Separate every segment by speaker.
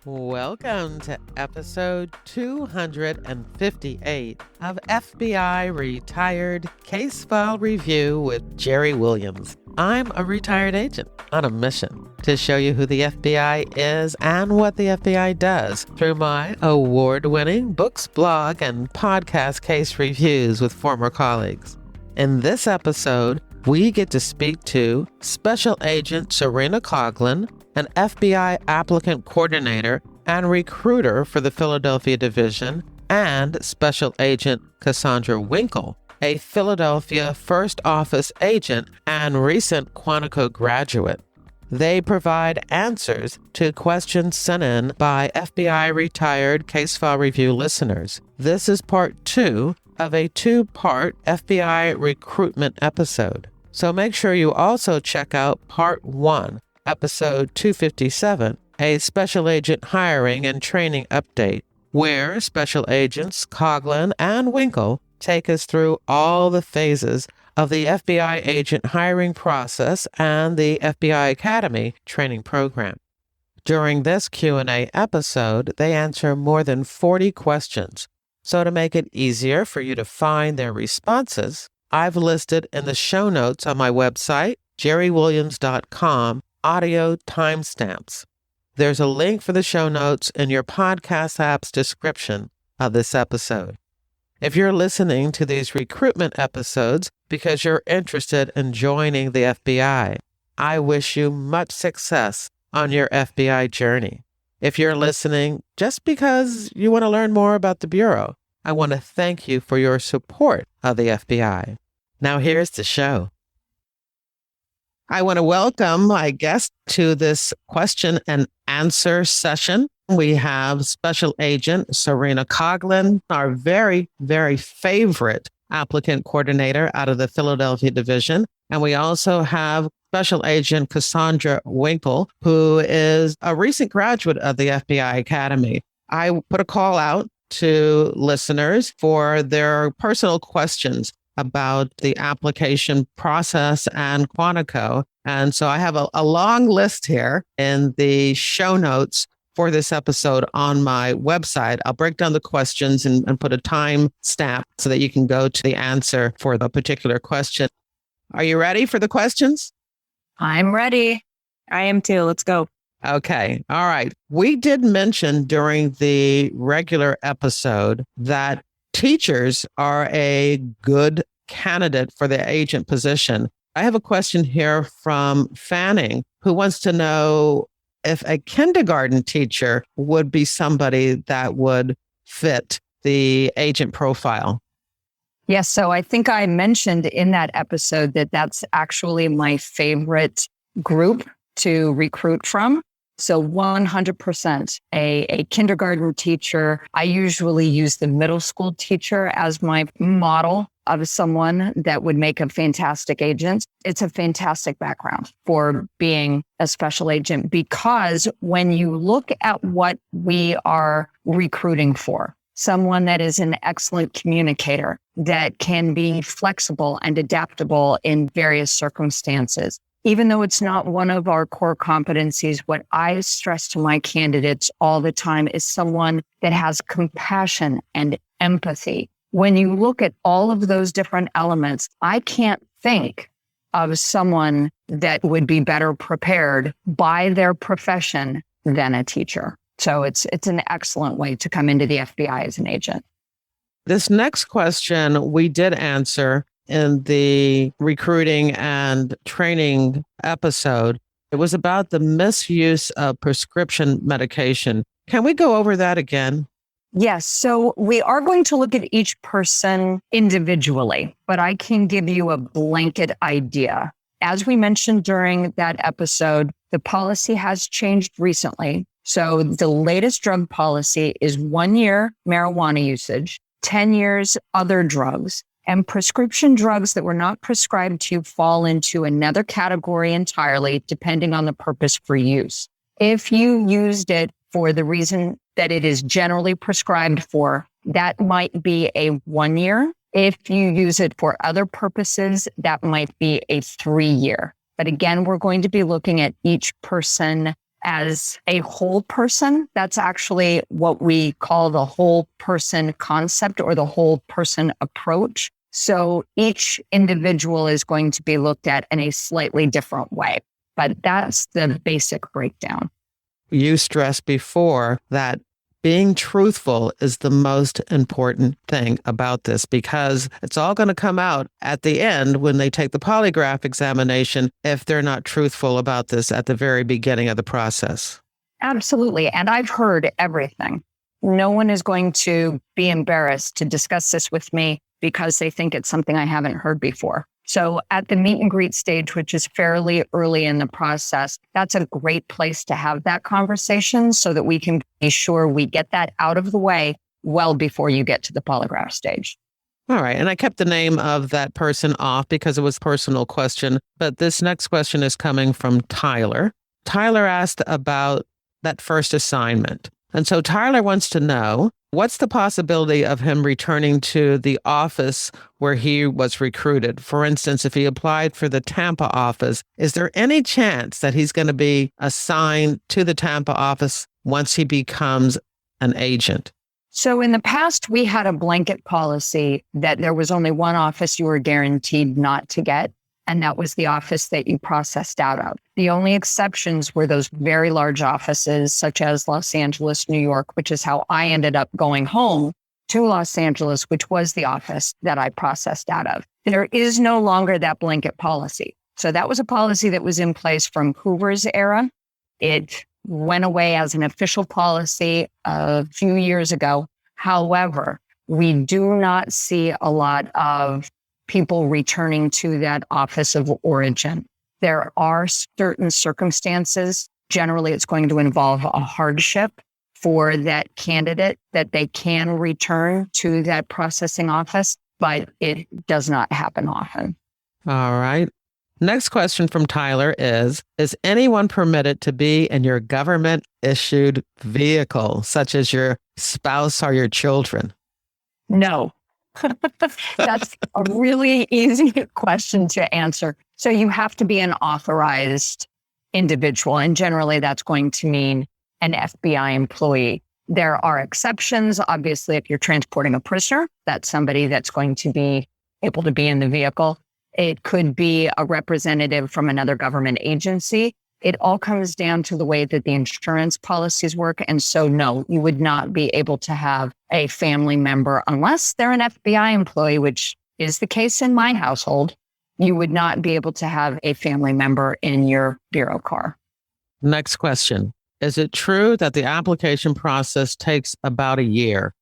Speaker 1: Welcome to episode 258 of FBI Retired Case File Review with Jerry Williams. I'm a retired agent on a mission to show you who the FBI is and what the FBI does through my award-winning books, blog, and podcast case reviews with former colleagues. In this episode, we get to speak to Special Agent Cerena Coughlin, an FBI Applicant Coordinator and recruiter for the Philadelphia Division, and Special Agent Cassandra Winkel, a Philadelphia First Office agent and recent Quantico graduate. They provide answers to questions sent in by FBI Retired Case File Review listeners. This is part 2 of a 2-part FBI recruitment episode. So make sure you also check out part 1, episode 257, a special agent hiring and training update, where Special Agents Coughlin and Winkle take us through all the phases of the FBI agent hiring process and the FBI Academy training program. During this Q&A episode, they answer more than 40 questions. So to make it easier for you to find their responses, I've listed in the show notes on my website, jerrywilliams.com, audio timestamps. There's a link for the show notes in your podcast app's description of this episode. If you're listening to these recruitment episodes because you're interested in joining the FBI, I wish you much success on your FBI journey. If you're listening just because you want to learn more about the Bureau, I want to thank you for your support of the FBI. Now here's the show. I want to welcome my guest to this question and answer session. We have Special Agent Cerena Coughlin, our very, very favorite applicant coordinator out of the Philadelphia Division. And we also have Special Agent Cassandra Winkel, who is a recent graduate of the FBI Academy. I put a call out to listeners for their personal questions about the application process and Quantico. And so I have a long list here in the show notes for this episode on my website. I'll break down the questions and put a time stamp so that you can go to the answer for the particular question. Are you ready for the questions?
Speaker 2: I'm ready. I am too. Let's go.
Speaker 1: Okay. All right. We did mention during the regular episode that teachers are a good candidate for the agent position. I have a question here from Fanning, who wants to know if a kindergarten teacher would be somebody that would fit the agent profile.
Speaker 2: Yes. So I think I mentioned in that episode that that's actually my favorite group to recruit from. So 100% a kindergarten teacher. I usually use the middle school teacher as my model of someone that would make a fantastic agent. It's a fantastic background for being a special agent, because when you look at what we are recruiting for, someone that is an excellent communicator, that can be flexible and adaptable in various circumstances. Even though it's not one of our core competencies, what I stress to my candidates all the time is someone that has compassion and empathy. When you look at all of those different elements, I can't think of someone that would be better prepared by their profession than a teacher. So it's an excellent way to come into the FBI as an agent.
Speaker 1: This next question we did answer in the recruiting and training episode. It was about the misuse of prescription medication. Can we go over that again?
Speaker 2: Yes. So we are going to look at each person individually, but I can give you a blanket idea. As we mentioned during that episode, the policy has changed recently. So the latest drug policy is 1 year marijuana usage, 10 years other drugs, and prescription drugs that were not prescribed to you fall into another category entirely, depending on the purpose for use. If you used it for the reason that it is generally prescribed for, that might be a 1 year. If you use it for other purposes, that might be a 3 year. But again, we're going to be looking at each person as a whole person. That's actually what we call the whole person concept or the whole person approach. So each individual is going to be looked at in a slightly different way, but that's the basic breakdown.
Speaker 1: You stressed before that being truthful is the most important thing about this, because it's all going to come out at the end when they take the polygraph examination if they're not truthful about this at the very beginning of the process.
Speaker 2: Absolutely. And I've heard everything. No one is going to be embarrassed to discuss this with me because they think it's something I haven't heard before. So at the meet and greet stage, which is fairly early in the process, that's a great place to have that conversation so that we can be sure we get that out of the way well before you get to the polygraph stage.
Speaker 1: All right. And I kept the name of that person off because it was a personal question. But this next question is coming from Tyler. Tyler asked about that first assignment. And so Tyler wants to know, what's the possibility of him returning to the office where he was recruited? For instance, if he applied for the Tampa office, is there any chance that he's going to be assigned to the Tampa office once he becomes an agent?
Speaker 2: So in the past, we had a blanket policy that there was only one office you were guaranteed not to get, and that was the office that you processed out of. The only exceptions were those very large offices, such as Los Angeles, New York, which is how I ended up going home to Los Angeles, which was the office that I processed out of. There is no longer that blanket policy. So that was a policy that was in place from Hoover's era. It went away as an official policy a few years ago. However, we do not see a lot of people returning to that office of origin. There are certain circumstances. Generally, it's going to involve a hardship for that candidate that they can return to that processing office, but it does not happen often.
Speaker 1: All right. Next question from Tyler is anyone permitted to be in your government-issued vehicle, such as your spouse or your children?
Speaker 2: No. That's a really easy question to answer. So you have to be an authorized individual, and generally that's going to mean an FBI employee. There are exceptions. Obviously, if you're transporting a prisoner, that's somebody that's going to be able to be in the vehicle. It could be a representative from another government agency. It all comes down to the way that the insurance policies work. And so, no, you would not be able to have a family member unless they're an FBI employee, which is the case in my household. You would not be able to have a family member in your bureau car.
Speaker 1: Next question. Is it true that the application process takes about a year?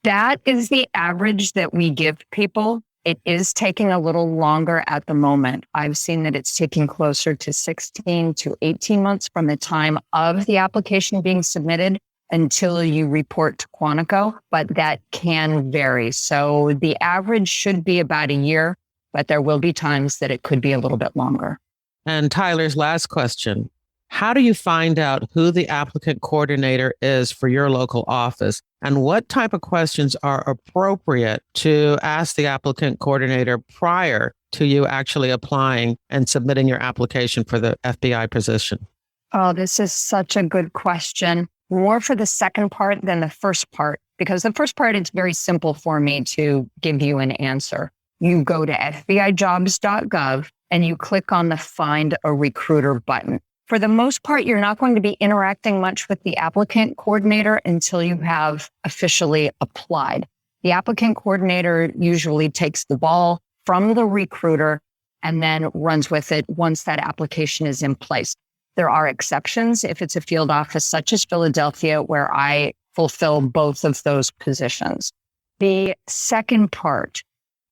Speaker 2: That is the average that we give people. It is taking a little longer at the moment. I've seen that it's taking closer to 16 to 18 months from the time of the application being submitted until you report to Quantico, but that can vary. So the average should be about a year, but there will be times that it could be a little bit longer.
Speaker 1: And Tyler's last question. How do you find out who the applicant coordinator is for your local office? And what type of questions are appropriate to ask the applicant coordinator prior to you actually applying and submitting your application for the FBI position?
Speaker 2: Oh, this is such a good question. More for the second part than the first part, because the first part, it's very simple for me to give you an answer. You go to FBIJOBS.gov and you click on the Find a Recruiter button. For the most part, you're not going to be interacting much with the applicant coordinator until you have officially applied. The applicant coordinator usually takes the ball from the recruiter and then runs with it once that application is in place. There are exceptions if it's a field office such as Philadelphia, where I fulfill both of those positions. The second part,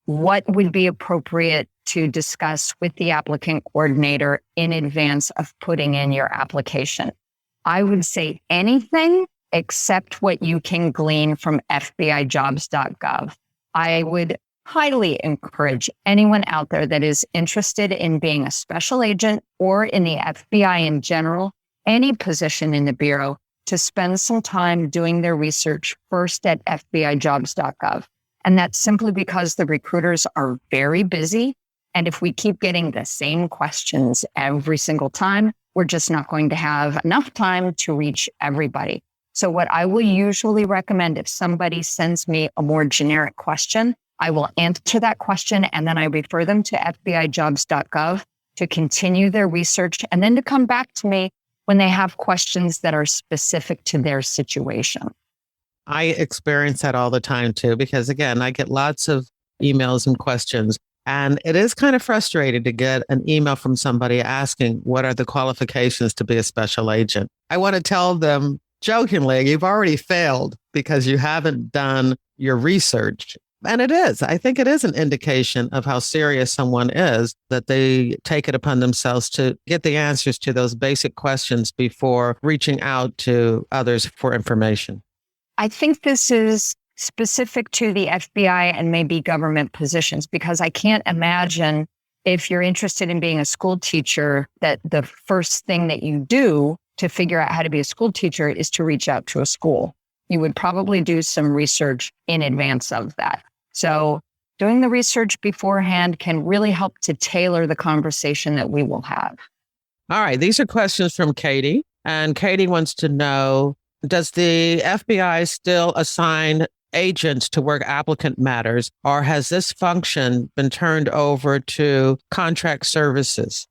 Speaker 2: what would be appropriate to discuss with the applicant coordinator in advance of putting in your application? I would say anything except what you can glean from FBIJOBS.gov. I would highly encourage anyone out there that is interested in being a special agent or in the FBI in general, any position in the Bureau, to spend some time doing their research first at FBIJOBS.gov. And that's simply because the recruiters are very busy. And if we keep getting the same questions every single time, we're just not going to have enough time to reach everybody. So what I will usually recommend if somebody sends me a more generic question, I will answer that question and then I refer them to FBIJOBS.gov to continue their research and then to come back to me when they have questions that are specific to their situation.
Speaker 1: I experience that all the time too, because again, I get lots of emails and questions, and it is kind of frustrating to get an email from somebody asking, what are the qualifications to be a special agent? I want to tell them jokingly, you've already failed because you haven't done your research. And it is. I think it is an indication of how serious someone is that they take it upon themselves to get the answers to those basic questions before reaching out to others for information.
Speaker 2: I think this is specific to the FBI and maybe government positions, because I can't imagine if you're interested in being a school teacher that the first thing that you do to figure out how to be a school teacher is to reach out to a school. You would probably do some research in advance of that. So doing the research beforehand can really help to tailor the conversation that we will have.
Speaker 1: All right. These are questions from Katie. And Katie wants to know, does the FBI still assign agents to work applicant matters, or has this function been turned over to contract services?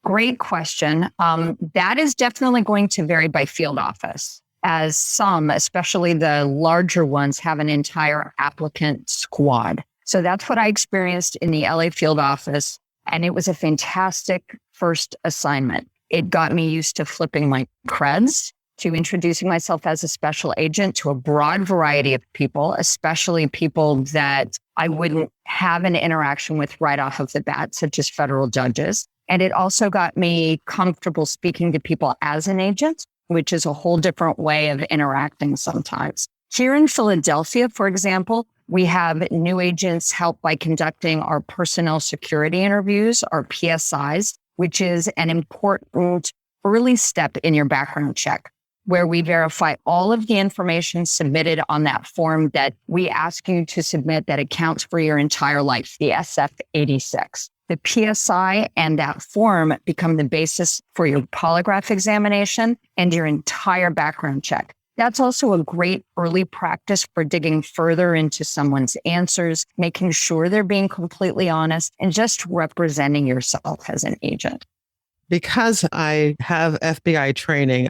Speaker 2: Great question. That is definitely going to vary by field office, as some, especially the larger ones, have an entire applicant squad. So that's what I experienced in the LA field office. And it was a fantastic first assignment. It got me used to flipping my creds, to introducing myself as a special agent to a broad variety of people, especially people that I wouldn't have an interaction with right off of the bat, such as federal judges. And it also got me comfortable speaking to people as an agent, which is a whole different way of interacting sometimes. Here in Philadelphia, for example, we have new agents help by conducting our personnel security interviews, our PSIs, which is an important early step in your background check, where we verify all of the information submitted on that form that we ask you to submit that accounts for your entire life, the SF-86. The PSI and that form become the basis for your polygraph examination and your entire background check. That's also a great early practice for digging further into someone's answers, making sure they're being completely honest, and just representing yourself as an agent.
Speaker 1: Because I have FBI training,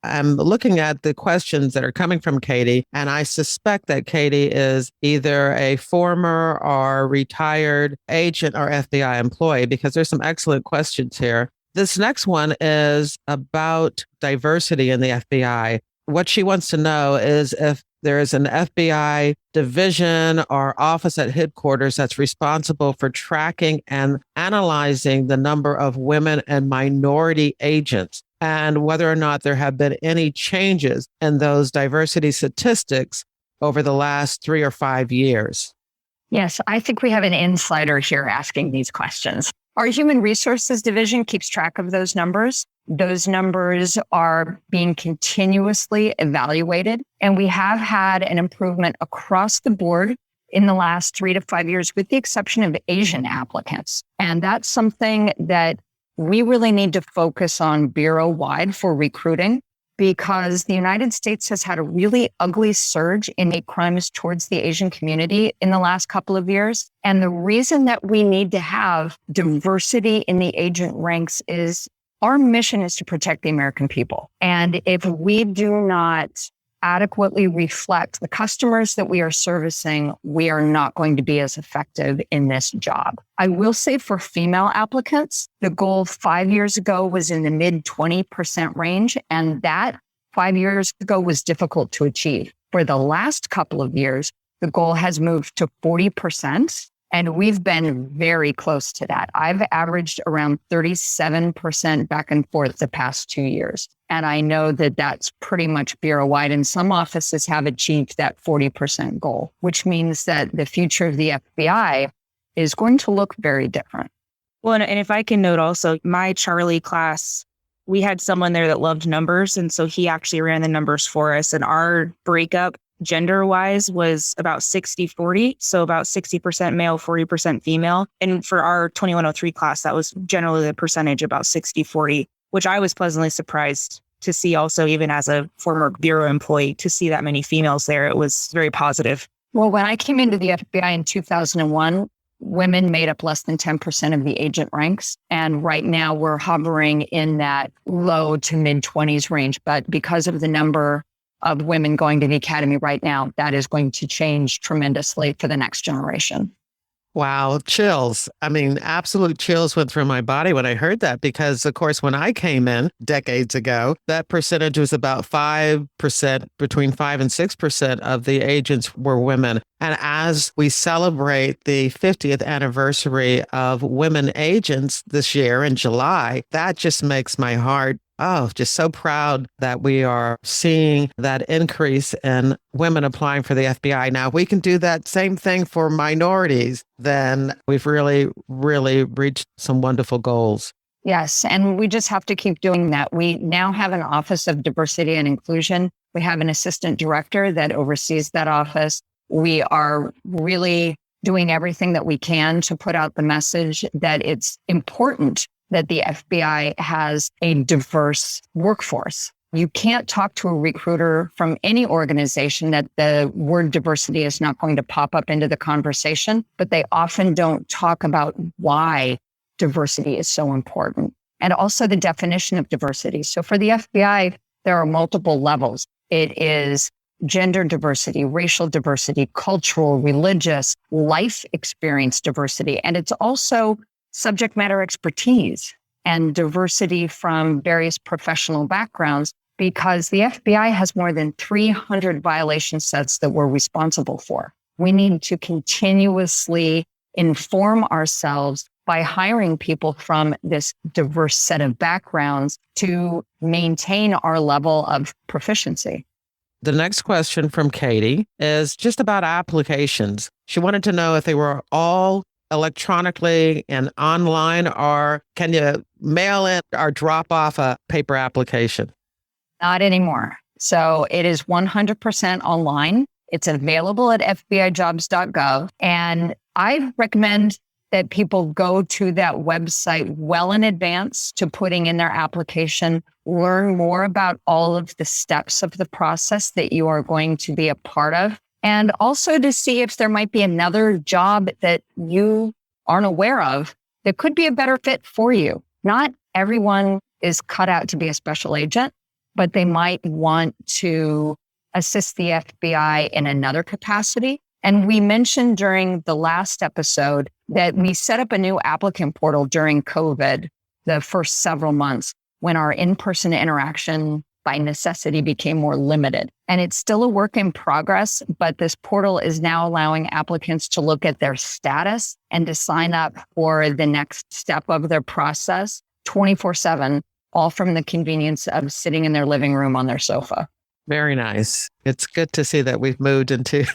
Speaker 1: I'm looking at the questions that are coming from Katie, and I suspect that Katie is either a former or retired agent or FBI employee, because there's some excellent questions here. This next one is about diversity in the FBI. What she wants to know is if there is an FBI division or office at headquarters that's responsible for tracking and analyzing the number of women and minority agents, and whether or not there have been any changes in those diversity statistics over the last 3 or 5 years.
Speaker 2: Yes, I think we have an insider here asking these questions. Our Human Resources Division keeps track of those numbers. Those numbers are being continuously evaluated, and we have had an improvement across the board in the last 3 to 5 years, with the exception of Asian applicants. And that's something that we really need to focus on bureau-wide for recruiting, because the United States has had a really ugly surge in hate crimes towards the Asian community in the last couple of years. And the reason that we need to have diversity in the agent ranks is our mission is to protect the American people. And if we do not adequately reflect the customers that we are servicing, we are not going to be as effective in this job. I will say for female applicants, the goal 5 years ago was in the mid 20% range, and that 5 years ago was difficult to achieve. For the last couple of years, the goal has moved to 40%, and we've been very close to that. I've averaged around 37% back and forth the past 2 years. And I know that that's pretty much bureau-wide, and some offices have achieved that 40% goal, which means that the future of the FBI is going to look very different.
Speaker 3: Well, and if I can note also, my Charlie class, we had someone there that loved numbers. And so he actually ran the numbers for us. And our breakup gender-wise was about 60-40. So about 60% male, 40% female. And for our 2103 class, that was generally the percentage, about 60-40. which I was pleasantly surprised to see also, even as a former bureau employee, to see that many females there. It was very positive.
Speaker 2: Well, when I came into the FBI in 2001, women made up less than 10% of the agent ranks. And right now we're hovering in that low to mid 20s range. But because of the number of women going to the academy right now, that is going to change tremendously for the next generation.
Speaker 1: Wow, chills. I mean, absolute chills went through my body when I heard that, because, of course, when I came in decades ago, that percentage was about 5%, between 5 and 6% of the agents were women. And as we celebrate the 50th anniversary of women agents this year in July, that just makes my heart just so proud that we are seeing that increase in women applying for the FBI. Now, if we can do that same thing for minorities, then we've really, really reached some wonderful goals.
Speaker 2: Yes, and we just have to keep doing that. We now have an Office of Diversity and Inclusion. We have an assistant director that oversees that office. We are really doing everything that we can to put out the message that it's important that the FBI has a diverse workforce. You can't talk to a recruiter from any organization that the word diversity is not going to pop up into the conversation, but they often don't talk about why diversity is so important, and also the definition of diversity. So for the FBI, there are multiple levels. It is gender diversity, racial diversity, cultural, religious, life experience diversity, and it's also subject matter expertise and diversity from various professional backgrounds, because the FBI has more than 300 violation sets that we're responsible for. We need to continuously inform ourselves by hiring people from this diverse set of backgrounds to maintain our level of proficiency.
Speaker 1: The next question from Katie is just about applications. She wanted to know if they were all electronically and online, or can you mail in or drop off a paper application?
Speaker 2: Not anymore. So it is 100% online. It's available at FBIJOBS.gov. And I recommend that people go to that website well in advance to putting in their application, learn more about all of the steps of the process that you are going to be a part of, and also to see if there might be another job that you aren't aware of that could be a better fit for you. Not everyone is cut out to be a special agent, but they might want to assist the FBI in another capacity. And we mentioned during the last episode that we set up a new applicant portal during COVID, the first several months, when our in-person interaction by necessity became more limited. And it's still a work in progress, but this portal is now allowing applicants to look at their status and to sign up for the next step of their process 24/7, all from the convenience of sitting in their living room on their sofa.
Speaker 1: Very nice. It's good to see that we've moved into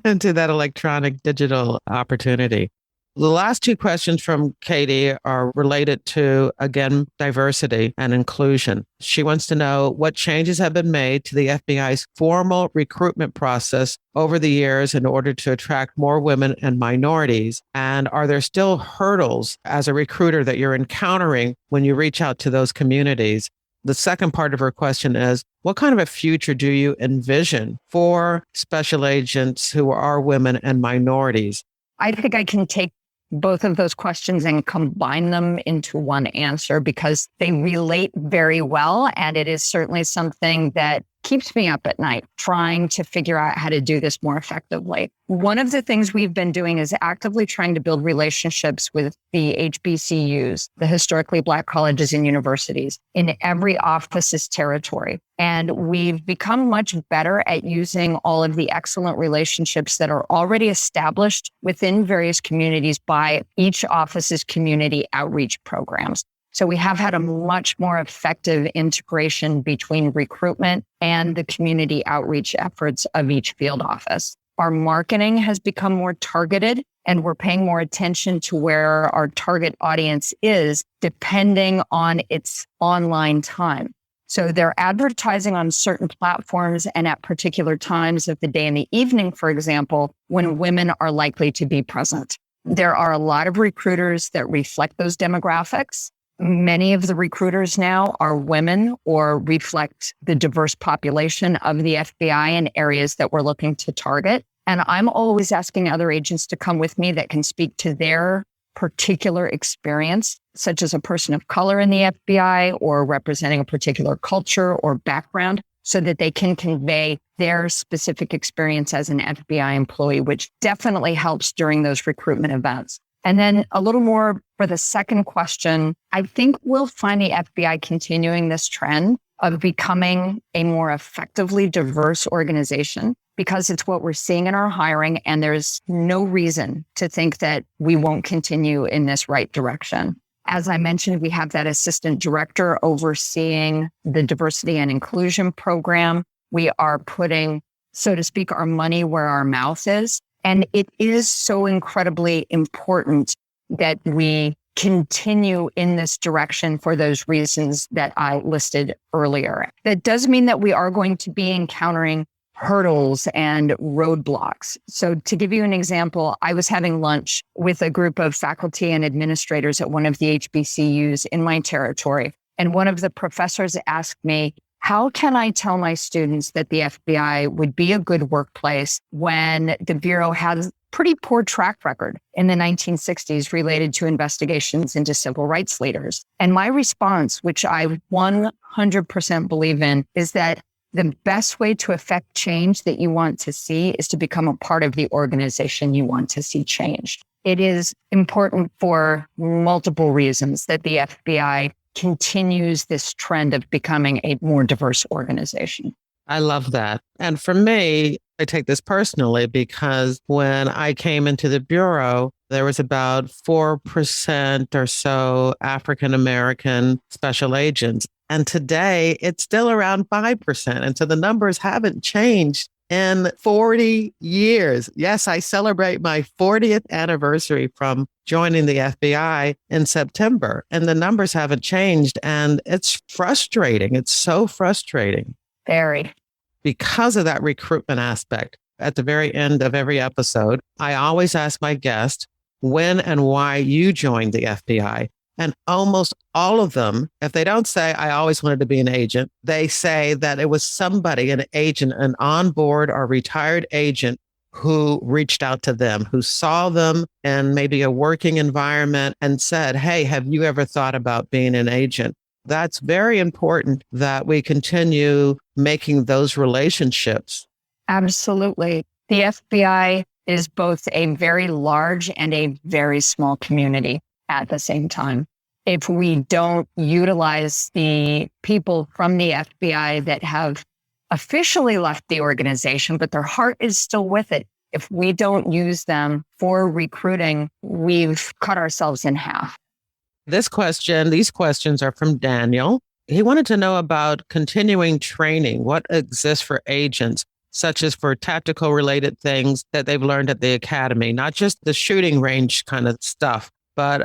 Speaker 1: into that electronic digital opportunity. The last two questions from Katie are related to, again, diversity and inclusion. She wants to know what changes have been made to the FBI's formal recruitment process over the years in order to attract more women and minorities. And are there still hurdles as a recruiter that you're encountering when you reach out to those communities? The second part of her question is, what kind of a future do you envision for special agents who are women and minorities?
Speaker 2: I think I can take both of those questions and combine them into one answer because they relate very well. And it is certainly something that keeps me up at night trying to figure out how to do this more effectively. One of the things we've been doing is actively trying to build relationships with the HBCUs, the historically Black colleges and universities, in every office's territory. And we've become much better at using all of the excellent relationships that are already established within various communities by each office's community outreach programs. So we have had a much more effective integration between recruitment and the community outreach efforts of each field office. Our marketing has become more targeted, and we're paying more attention to where our target audience is depending on its online time. So they're advertising on certain platforms and at particular times of the day and the evening, for example, when women are likely to be present. There are a lot of recruiters that reflect those demographics, Many of the recruiters now are women or reflect the diverse population of the FBI in areas that we're looking to target. And I'm always asking other agents to come with me that can speak to their particular experience, such as a person of color in the FBI or representing a particular culture or background, so that they can convey their specific experience as an FBI employee, which definitely helps during those recruitment events. And then a little more for the second question, I think we'll find the FBI continuing this trend of becoming a more effectively diverse organization because it's what we're seeing in our hiring, and there's no reason to think that we won't continue in this right direction. As I mentioned, we have that assistant director overseeing the diversity and inclusion program. We are putting, so to speak, our money where our mouth is. And it is so incredibly important that we continue in this direction for those reasons that I listed earlier. That does mean that we are going to be encountering hurdles and roadblocks. So to give you an example, I was having lunch with a group of faculty and administrators at one of the HBCUs in my territory. And one of the professors asked me, how can I tell my students that the FBI would be a good workplace when the Bureau has a pretty poor track record in the 1960s related to investigations into civil rights leaders? And my response, which I 100% believe in, is that the best way to affect change that you want to see is to become a part of the organization you want to see changed. It is important for multiple reasons that the FBI continues this trend of becoming a more diverse organization.
Speaker 1: I love that. And for me, I take this personally because when I came into the Bureau, there was about 4% or so African-American special agents. And today it's still around 5%. And so the numbers haven't changed in 40 years. Yes, I celebrate my 40th anniversary from joining the FBI in September, and the numbers haven't changed. And it's frustrating. It's so frustrating.
Speaker 2: Very.
Speaker 1: Because of that recruitment aspect. At the very end of every episode, I always ask my guest when and why you joined the FBI. And almost all of them, if they don't say, I always wanted to be an agent, they say that it was somebody, an agent, an onboard or retired agent who reached out to them, who saw them in maybe a working environment and said, hey, have you ever thought about being an agent? That's very important that we continue making those relationships.
Speaker 2: Absolutely. The FBI is both a very large and a very small community at the same time. If we don't utilize the people from the FBI that have officially left the organization, but their heart is still with it, if we don't use them for recruiting, we've cut ourselves in half.
Speaker 1: These questions are from Daniel. He wanted to know about continuing training, what exists for agents, such as for tactical related things that they've learned at the academy, not just the shooting range kind of stuff, but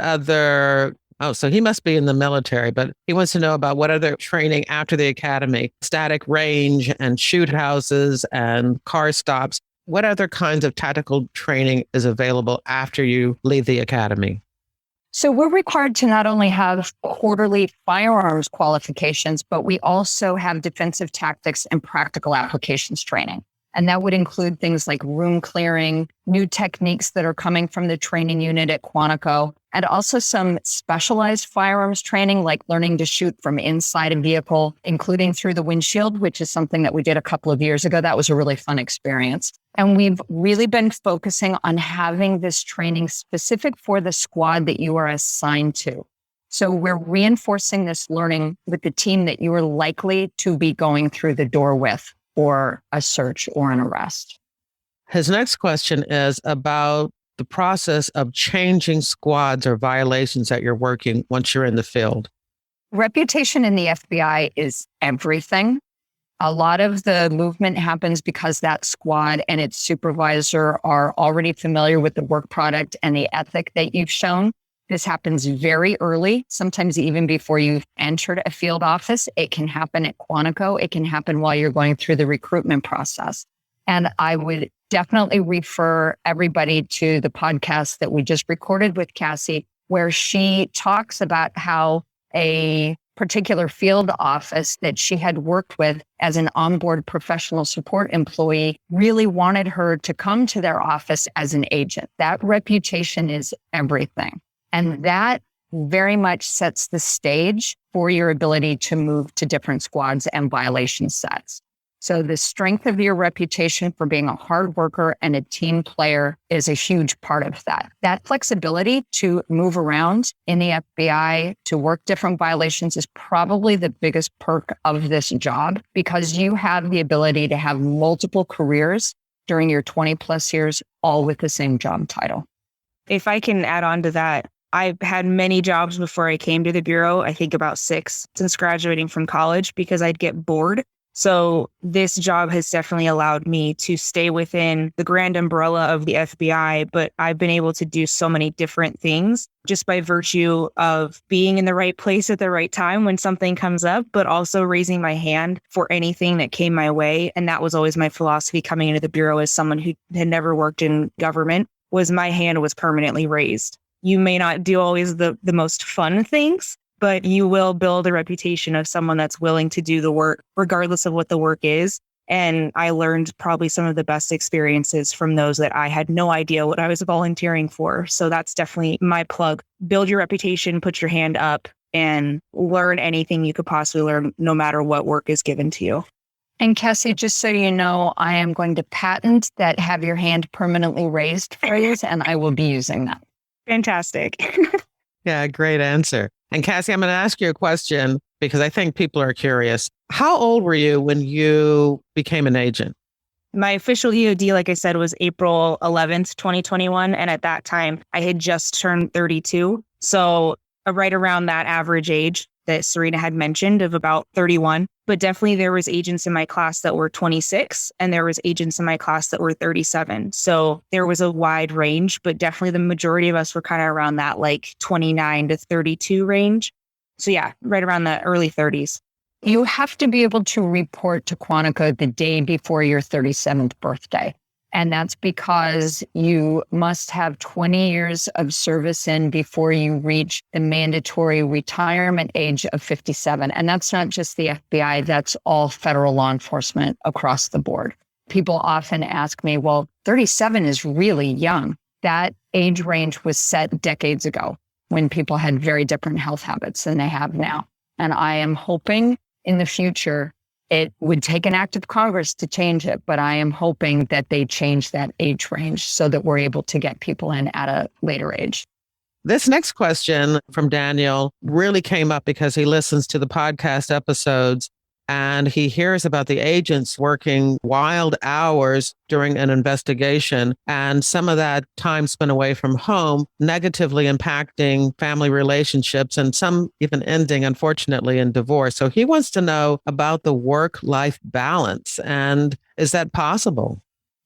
Speaker 1: so he must be in the military, but he wants to know about what other training after the academy, static range and shoot houses and car stops. What other kinds of tactical training is available after you leave the academy?
Speaker 2: So we're required to not only have quarterly firearms qualifications, but we also have defensive tactics and practical applications training. And that would include things like room clearing, new techniques that are coming from the training unit at Quantico, and also some specialized firearms training, like learning to shoot from inside a vehicle, including through the windshield, which is something that we did a couple of years ago. That was a really fun experience. And we've really been focusing on having this training specific for the squad that you are assigned to. So we're reinforcing this learning with the team that you are likely to be going through the door with, or a search or an arrest.
Speaker 1: His next question is about the process of changing squads or violations that you're working once you're in the field.
Speaker 2: Reputation in the FBI is everything. A lot of the movement happens because that squad and its supervisor are already familiar with the work product and the ethic that you've shown. This happens very early, sometimes even before you've entered a field office. It can happen at Quantico. It can happen while you're going through the recruitment process. And I would definitely refer everybody to the podcast that we just recorded with Cassie, where she talks about how a particular field office that she had worked with as an onboard professional support employee really wanted her to come to their office as an agent. That reputation is everything. And that very much sets the stage for your ability to move to different squads and violation sets. So the strength of your reputation for being a hard worker and a team player is a huge part of that. That flexibility to move around in the FBI, to work different violations is probably the biggest perk of this job, because you have the ability to have multiple careers during your 20 plus years, all with the same job title.
Speaker 3: If I can add on to that, I've had many jobs before I came to the Bureau. I think about 6 since graduating from college, because I'd get bored. So this job has definitely allowed me to stay within the grand umbrella of the FBI, but I've been able to do so many different things just by virtue of being in the right place at the right time when something comes up, but also raising my hand for anything that came my way. And that was always my philosophy coming into the Bureau as someone who had never worked in government, was my hand was permanently raised. You may not do always the most fun things, but you will build a reputation of someone that's willing to do the work, regardless of what the work is. And I learned probably some of the best experiences from those that I had no idea what I was volunteering for. So that's definitely my plug. Build your reputation, put your hand up, and learn anything you could possibly learn, no matter what work is given to you.
Speaker 2: And Cassie, just so you know, I am going to patent that have your hand permanently raised phrase, and I will be using that.
Speaker 3: Fantastic.
Speaker 1: Yeah, great answer. And Cassie, I'm going to ask you a question because I think people are curious. How old were you when you became an agent?
Speaker 3: My official EOD, like I said, was April 11th, 2021. And at that time, I had just turned 32. So right around that average age that Cerena had mentioned of about 31. But definitely there was agents in my class that were 26 and there was agents in my class that were 37. So there was a wide range, but definitely the majority of us were kind of around that like 29 to 32 range. So yeah, right around the early 30s.
Speaker 2: You have to be able to report to Quantico the day before your 37th birthday. And that's because you must have 20 years of service in before you reach the mandatory retirement age of 57. And that's not just the FBI, that's all federal law enforcement across the board. People often ask me, well, 37 is really young. That age range was set decades ago when people had very different health habits than they have now. And I am hoping in the future it would take an act of Congress to change it, but I am hoping that they change that age range so that we're able to get people in at a later age.
Speaker 1: This next question from Daniel really came up because he listens to the podcast episodes and he hears about the agents working wild hours during an investigation and some of that time spent away from home negatively impacting family relationships and some even ending, unfortunately, in divorce. So he wants to know about the work-life balance. And is that possible?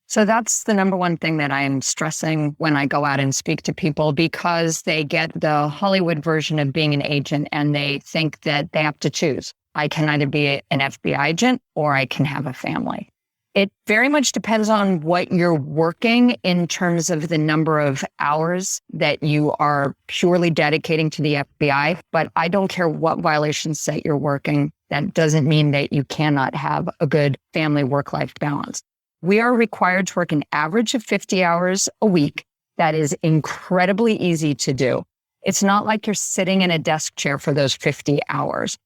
Speaker 2: So that's the number one thing that I am stressing when I go out and speak to people, because they get the Hollywood version of being an agent and they think that they have to choose. I can either be an FBI agent or I can have a family. It very much depends on what you're working in terms of the number of hours that you are purely dedicating to the FBI. But I don't care what violation set you're working. That doesn't mean that you cannot have a good family work-life balance. We are required to work an average of 50 hours a week. That is incredibly easy to do. It's not like you're sitting in a desk chair for those 50 hours.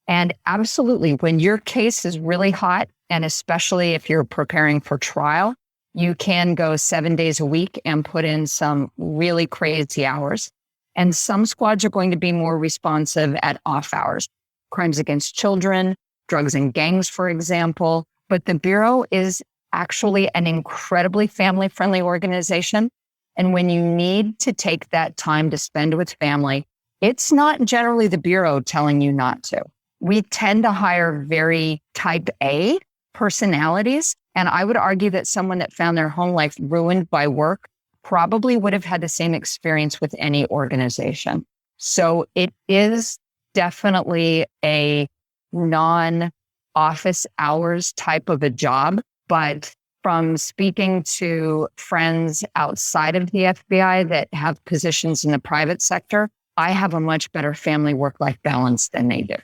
Speaker 2: And absolutely, when your case is really hot, and especially if you're preparing for trial, you can go 7 days a week and put in some really crazy hours. And some squads are going to be more responsive at off hours. Crimes against children, drugs and gangs, for example. But the Bureau is actually an incredibly family-friendly organization. And when you need to take that time to spend with family, it's not generally the Bureau telling you not to. We tend to hire very type A personalities. And I would argue that someone that found their home life ruined by work probably would have had the same experience with any organization. So it is definitely a non-office hours type of a job. But from speaking to friends outside of the FBI that have positions in the private sector, I have a much better family work-life balance than they do.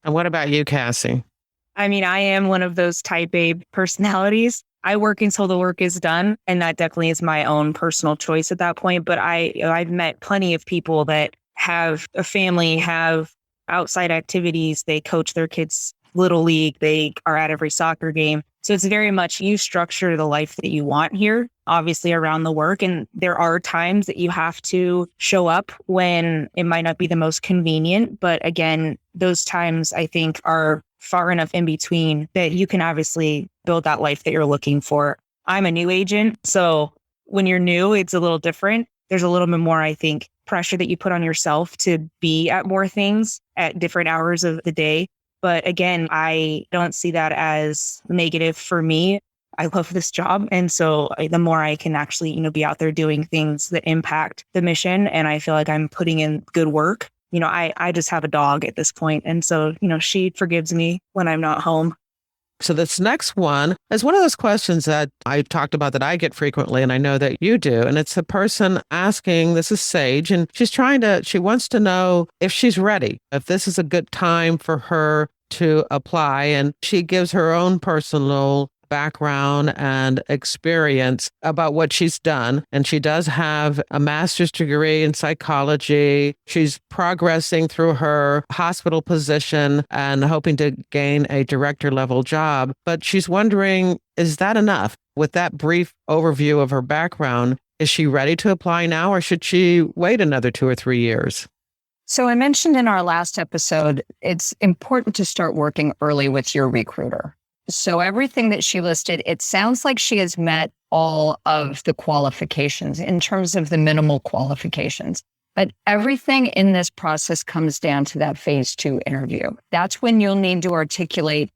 Speaker 1: And what about you, Cassie?
Speaker 3: I mean, I am one of those type A personalities. I work until the work is done. And that definitely is my own personal choice at that point. But I've met plenty of people that have a family, have outside activities. They coach their kids little league. They are at every soccer game. So it's very much you structure the life that you want here, obviously around the work. And there are times that you have to show up when it might not be the most convenient. But again, those times I think are far enough in between that you can obviously build that life that you're looking for. I'm a new agent. So when you're new, it's a little different. There's a little bit more, I think, pressure that you put on yourself to be at more things at different hours of the day. But again, I don't see that as negative for me. I love this job. And so the more I can actually, be out there doing things that impact the mission, and I feel like I'm putting in good work. I just have a dog at this point. And so, she forgives me when I'm not home.
Speaker 1: So this next one is one of those questions that I talked about that I get frequently, and I know that you do. And it's a person asking, this is Sage, and she wants to know if she's ready, if this is a good time for her to apply. And she gives her own personal background and experience about what she's done. And she does have a master's degree in psychology. She's progressing through her hospital position and hoping to gain a director level job. But she's wondering, is that enough? With that brief overview of her background, is she ready to apply now, or should she wait another 2 or 3 years?
Speaker 2: So I mentioned in our last episode, it's important to start working early with your recruiter. So everything that she listed, it sounds like she has met all of the qualifications in terms of the minimal qualifications. But everything in this process comes down to that phase 2 interview. That's when you'll need to articulate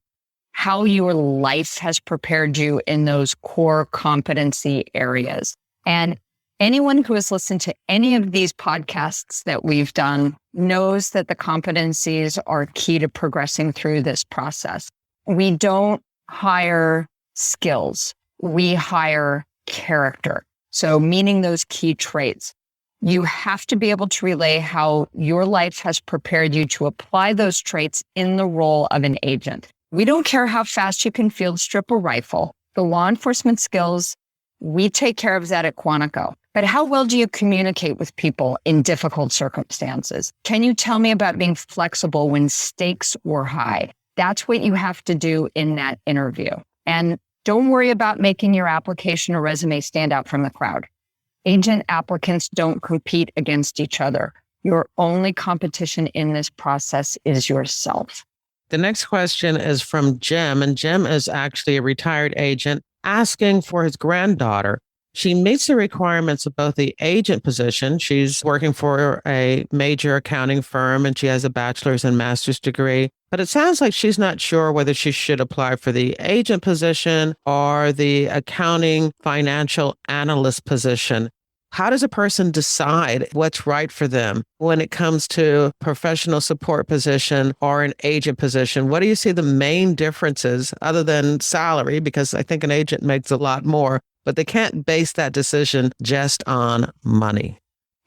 Speaker 2: how your life has prepared you in those core competency areas. And anyone who has listened to any of these podcasts that we've done knows that the competencies are key to progressing through this process. We don't hire skills. We hire character. So meaning those key traits. You have to be able to relay how your life has prepared you to apply those traits in the role of an agent. We don't care how fast you can field strip a rifle. The law enforcement skills, we take care of that at Quantico. But how well do you communicate with people in difficult circumstances? Can you tell me about being flexible when stakes were high? That's what you have to do in that interview. And don't worry about making your application or resume stand out from the crowd. Agent applicants don't compete against each other. Your only competition in this process is yourself.
Speaker 1: The next question is from Jim, and Jim is actually a retired agent asking for his granddaughter. She meets the requirements of both the agent position. She's working for a major accounting firm and she has a bachelor's and master's degree. But it sounds like she's not sure whether she should apply for the agent position or the accounting financial analyst position. How does a person decide what's right for them when it comes to professional support position or an agent position? What do you see the main differences other than salary? Because I think an agent makes a lot more, but they can't base that decision just on money.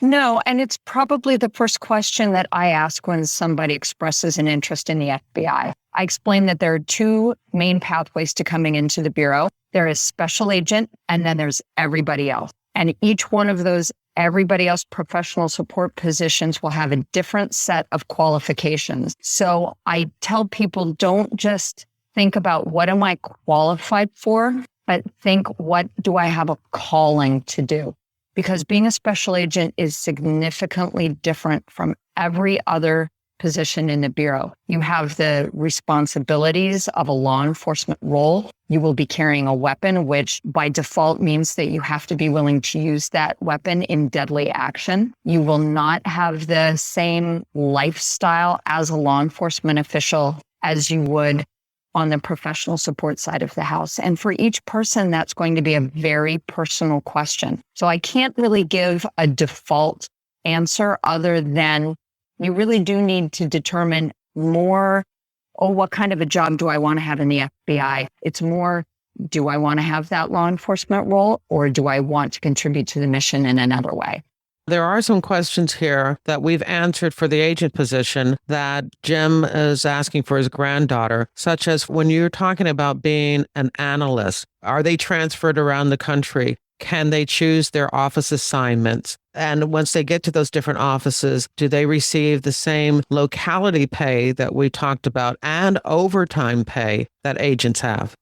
Speaker 2: No, and it's probably the first question that I ask when somebody expresses an interest in the FBI. I explain that there are 2 main pathways to coming into the Bureau. There is special agent, and then there's everybody else. And each one of those everybody else professional support positions will have a different set of qualifications. So I tell people, don't just think about what am I qualified for, but think, what do I have a calling to do? Because being a special agent is significantly different from every other position in the Bureau. You have the responsibilities of a law enforcement role. You will be carrying a weapon, which by default means that you have to be willing to use that weapon in deadly action. You will not have the same lifestyle as a law enforcement official as you would on the professional support side of the house. And for each person, that's going to be a very personal question. So I can't really give a default answer other than you really do need to determine more, what kind of a job do I want to have in the FBI? It's more, do I want to have that law enforcement role, or do I want to contribute to the mission in another way?
Speaker 1: There are some questions here that we've answered for the agent position that Jim is asking for his granddaughter, such as when you're talking about being an analyst, are they transferred around the country? Can they choose their office assignments? And once they get to those different offices, do they receive the same locality pay that we talked about and overtime pay that agents have?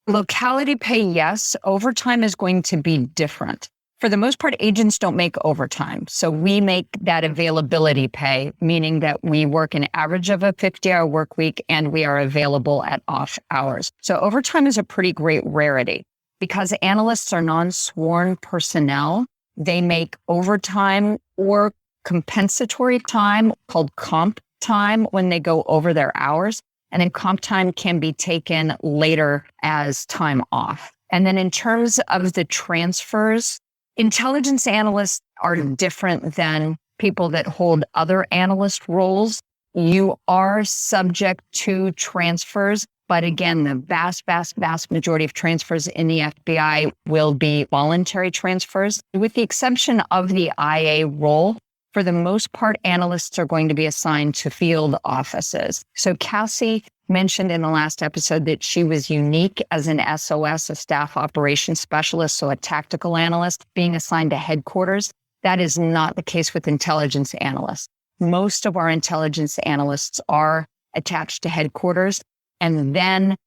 Speaker 2: Locality pay, yes. Overtime is going to be different. For the most part, agents don't make overtime. So we make that availability pay, meaning that we work an average of a 50-hour work week and we are available at off hours. So overtime is a pretty great rarity. Because analysts are non-sworn personnel, they make overtime or compensatory time called comp time when they go over their hours. And then comp time can be taken later as time off. And then in terms of the transfers, intelligence analysts are different than people that hold other analyst roles. You are subject to transfers. But again, the vast majority of transfers in the FBI will be voluntary transfers. With the exception of the IA role, for the most part, analysts are going to be assigned to field offices. So Cassie mentioned in the last episode that she was unique as an SOS, a staff operations specialist, so a tactical analyst being assigned to headquarters. That is not the case with intelligence analysts. Most of our intelligence analysts are attached to headquarters. And then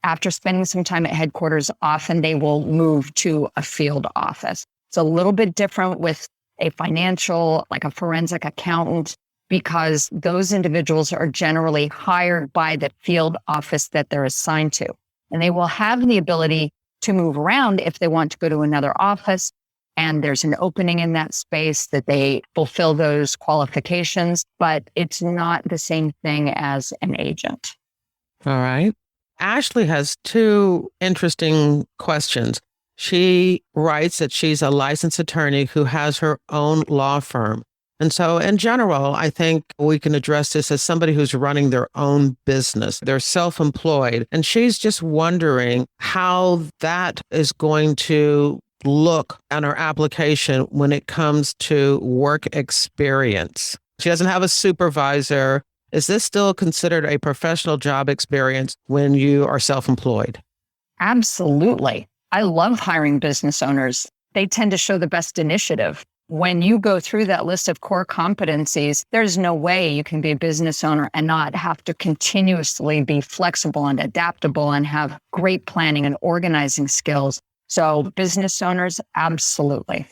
Speaker 2: after spending some time at headquarters, often they will move to a field office. It's a little bit different with a financial, like a forensic accountant, because those individuals are generally hired by the field office that they're assigned to. And they will have the ability to move around if they want to go to another office and there's an opening in that space that they fulfill those qualifications, but it's not the same thing as an agent.
Speaker 1: All right. Ashley has two interesting questions. She writes that she's a licensed attorney who has her own law firm. And so in general, I think we can address this as somebody who's running their own business. They're self-employed. And she's just wondering how that is going to look on her application when it comes to work experience. She doesn't have a supervisor. Is this still considered a professional job experience when you are self-employed?
Speaker 2: Absolutely. I love hiring business owners. They tend to show the best initiative. When you go through that list of core competencies, there's no way you can be a business owner and not have to continuously be flexible and adaptable and have great planning and organizing skills. So business owners, absolutely.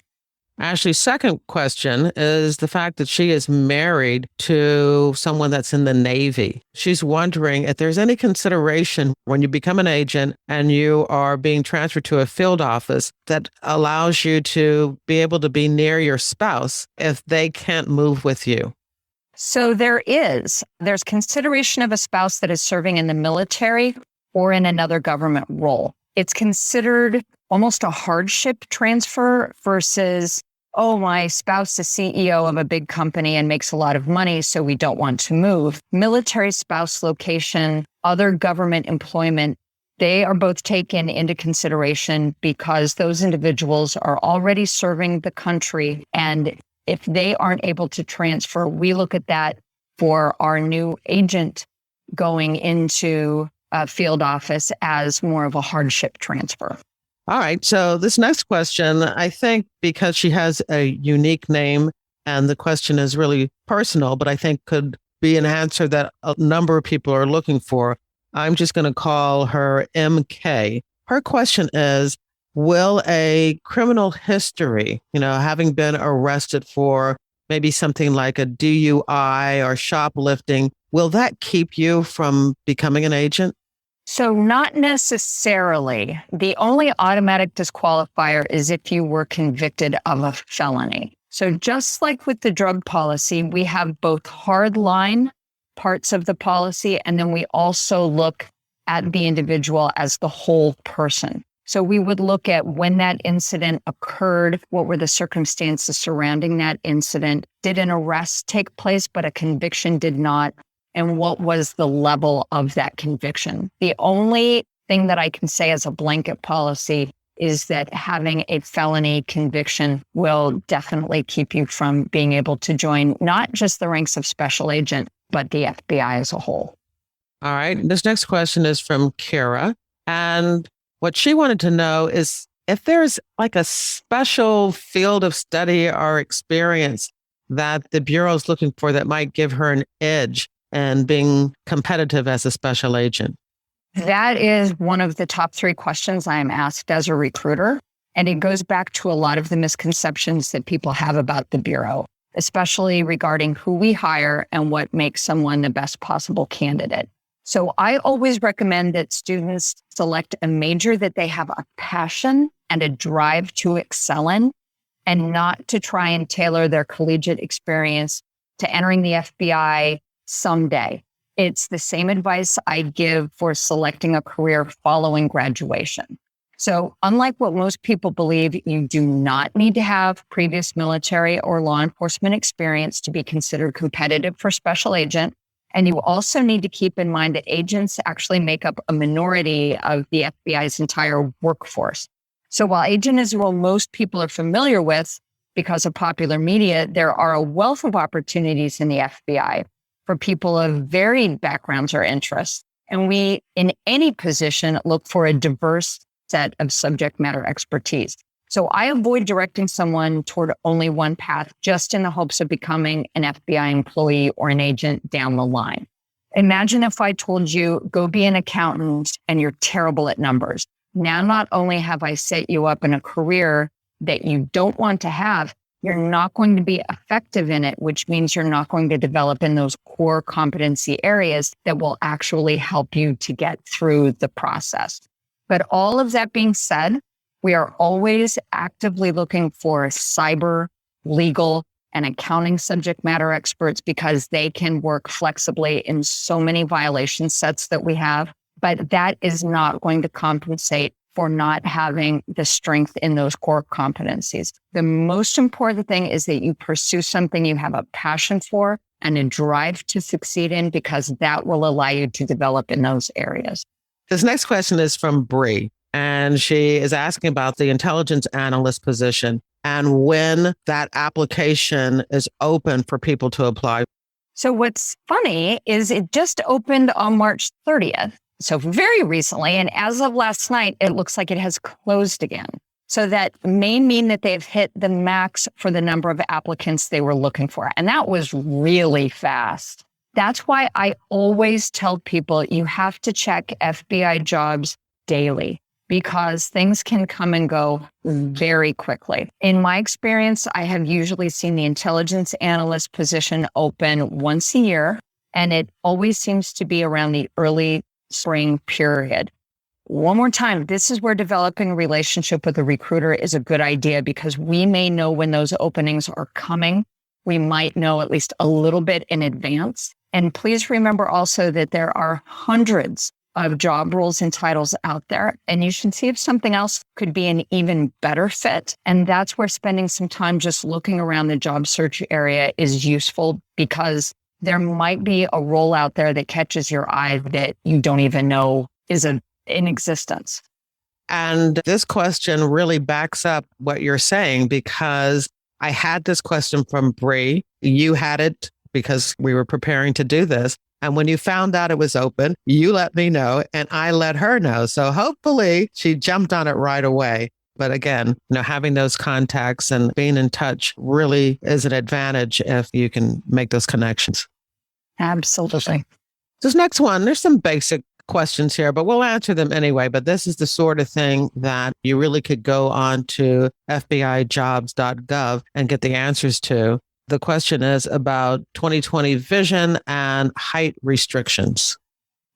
Speaker 1: Ashley's second question is the fact that she is married to someone that's in the Navy. She's wondering if there's any consideration when you become an agent and you are being transferred to a field office that allows you to be able to be near your spouse if they can't move with you.
Speaker 2: So there's consideration of a spouse that is serving in the military or in another government role. It's considered almost a hardship transfer versus, oh, my spouse is CEO of a big company and makes a lot of money, so we don't want to move. Military spouse location, other government employment, they are both taken into consideration because those individuals are already serving the country. And if they aren't able to transfer, we look at that for our new agent going into a field office as more of a hardship transfer.
Speaker 1: All right. So this next question, I think because she has a unique name and the question is really personal, but I think could be an answer that a number of people are looking for. I'm just going to call her MK. Her question is, will a criminal history, having been arrested for maybe something like a DUI or shoplifting, will that keep you from becoming an agent?
Speaker 2: So not necessarily. The only automatic disqualifier is if you were convicted of a felony. So just like with the drug policy, we have both hard line parts of the policy, and then we also look at the individual as the whole person. So we would look at when that incident occurred, what were the circumstances surrounding that incident, did an arrest take place but a conviction did not, and what was the level of that conviction. The only thing that I can say as a blanket policy is that having a felony conviction will definitely keep you from being able to join not just the ranks of special agent, but the FBI as a whole.
Speaker 1: All right. This next question is from Kara. And what she wanted to know is if there's like a special field of study or experience that the Bureau is looking for that might give her an edge in being competitive as a special agent.
Speaker 2: That is one of the top 3 questions I am asked as a recruiter. And it goes back to a lot of the misconceptions that people have about the Bureau, especially regarding who we hire and what makes someone the best possible candidate. So I always recommend that students select a major that they have a passion and a drive to excel in, and not to try and tailor their collegiate experience to entering the FBI someday. It's the same advice I'd give for selecting a career following graduation. So unlike what most people believe, you do not need to have previous military or law enforcement experience to be considered competitive for special agent. And you also need to keep in mind that agents actually make up a minority of the FBI's entire workforce. So while agent is a role most people are familiar with because of popular media, there are a wealth of opportunities in the FBI for people of varied backgrounds or interests. And we, in any position, look for a diverse set of subject matter expertise. So I avoid directing someone toward only one path just in the hopes of becoming an FBI employee or an agent down the line. Imagine if I told you, go be an accountant and you're terrible at numbers. Now, not only have I set you up in a career that you don't want to have, you're not going to be effective in it, which means you're not going to develop in those core competency areas that will actually help you to get through the process. But all of that being said, we are always actively looking for cyber, legal, and accounting subject matter experts because they can work flexibly in so many violation sets that we have. But that is not going to compensate for not having the strength in those core competencies. The most important thing is that you pursue something you have a passion for and a drive to succeed in, because that will allow you to develop in those areas.
Speaker 1: This next question is from Bree, and she is asking about the intelligence analyst position and when that application is open for people to apply.
Speaker 2: So what's funny is it just opened on March 30th. So very recently, and as of last night, it looks like it has closed again. So that may mean that they've hit the max for the number of applicants they were looking for. And that was really fast. That's why I always tell people you have to check FBI jobs daily, because things can come and go very quickly. In my experience, I have usually seen the intelligence analyst position open once a year, and it always seems to be around the early spring period. One more time, this is where developing a relationship with a recruiter is a good idea, because we may know when those openings are coming. We might know at least a little bit in advance. And please remember also that there are hundreds of job roles and titles out there, and you should see if something else could be an even better fit. And that's where spending some time just looking around the job search area is useful, because there might be a role out there that catches your eye that you don't even know is in existence.
Speaker 1: And this question really backs up what you're saying, because I had this question from Bree. You had it because we were preparing to do this. And when you found out it was open, you let me know and I let her know. So hopefully she jumped on it right away. But again, having those contacts and being in touch really is an advantage if you can make those connections.
Speaker 2: Absolutely.
Speaker 1: This next one, there's some basic questions here, but we'll answer them anyway. But this is the sort of thing that you really could go on to FBIJOBS.gov and get the answers to. The question is about 20/20 vision and height restrictions.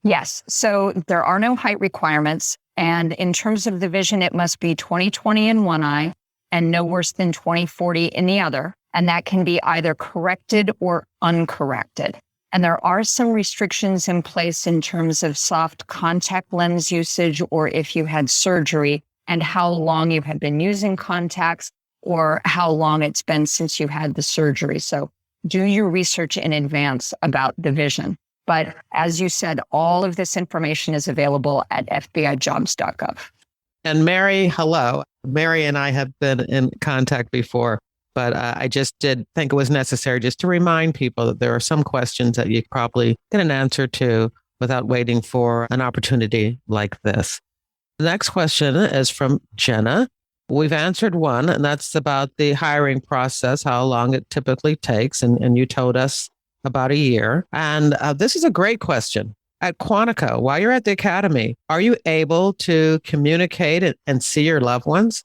Speaker 2: Yes. So there are no height requirements. And in terms of the vision, it must be 20/20 in one eye and no worse than 20/40 in the other. And that can be either corrected or uncorrected. And there are some restrictions in place in terms of soft contact lens usage, or if you had surgery and how long you have been using contacts, or how long it's been since you had the surgery. So do your research in advance about the vision. But as you said, all of this information is available at FBIJOBS.gov.
Speaker 1: And Mary, hello. Mary and I have been in contact before, but I just did think it was necessary just to remind people that there are some questions that you probably get an answer to without waiting for an opportunity like this. The next question is from Jenna. We've answered one, and that's about the hiring process, how long it typically takes. And you told us about a year. And this is a great question. At Quantico, while you're at the academy, are you able to communicate and see your loved ones?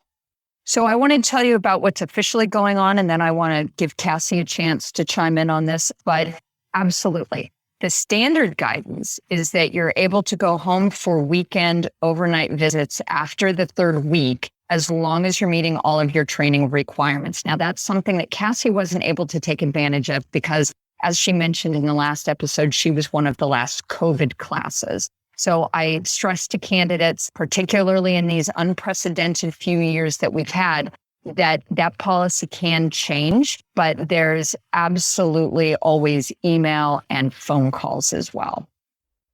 Speaker 2: So I want to tell you about what's officially going on, and then I want to give Cassie a chance to chime in on this. But absolutely. The standard guidance is that you're able to go home for weekend overnight visits after the third week, as long as you're meeting all of your training requirements. Now, that's something that Cassie wasn't able to take advantage of because, as she mentioned in the last episode, she was one of the last COVID classes. So I stress to candidates, particularly in these unprecedented few years that we've had, that policy can change, but there's absolutely always email and phone calls as well.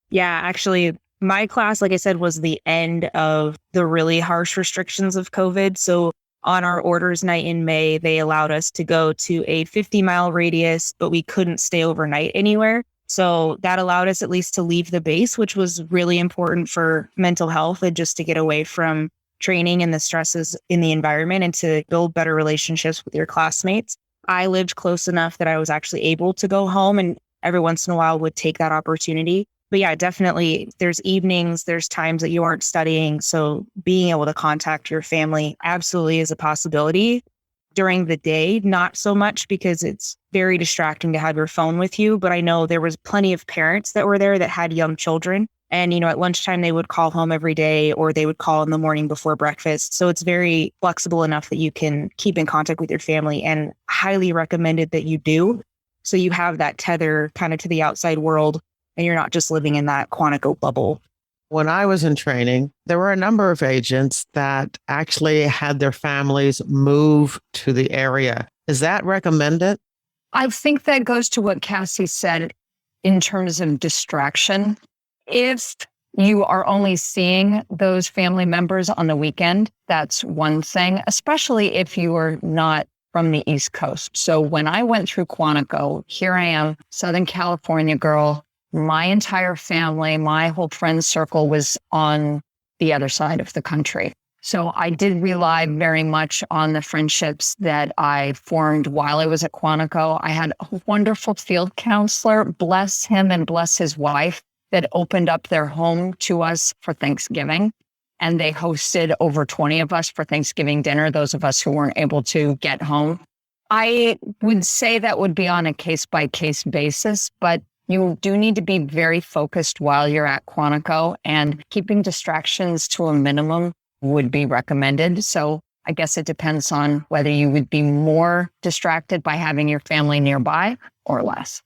Speaker 3: Yeah, actually, my class, like I said, was the end of the really harsh restrictions of COVID. So on our orders night in May, they allowed us to go to a 50-mile radius, but we couldn't stay overnight anywhere. So that allowed us at least to leave the base, which was really important for mental health and just to get away from training and the stresses in the environment and to build better relationships with your classmates. I lived close enough that I was actually able to go home and every once in a while would take that opportunity. But yeah, definitely there's evenings, there's times that you aren't studying. So being able to contact your family absolutely is a possibility. During the day, not so much because it's very distracting to have your phone with you. But I know there was plenty of parents that were there that had young children. And, at lunchtime, they would call home every day or they would call in the morning before breakfast. So it's very flexible enough that you can keep in contact with your family, and highly recommended that you do. So you have that tether kind of to the outside world and you're not just living in that Quantico bubble.
Speaker 1: When I was in training, there were a number of agents that actually had their families move to the area. Is that recommended?
Speaker 2: I think that goes to what Cassie said in terms of distraction. If you are only seeing those family members on the weekend, that's one thing, especially if you are not from the East Coast. So when I went through Quantico, here I am, Southern California girl. My entire family, my whole friend circle was on the other side of the country. So I did rely very much on the friendships that I formed while I was at Quantico. I had a wonderful field counselor, bless him and bless his wife, that opened up their home to us for Thanksgiving. And they hosted over 20 of us for Thanksgiving dinner, those of us who weren't able to get home. I would say that would be on a case-by-case basis, but you do need to be very focused while you're at Quantico, and keeping distractions to a minimum would be recommended. So I guess it depends on whether you would be more distracted by having your family nearby or less.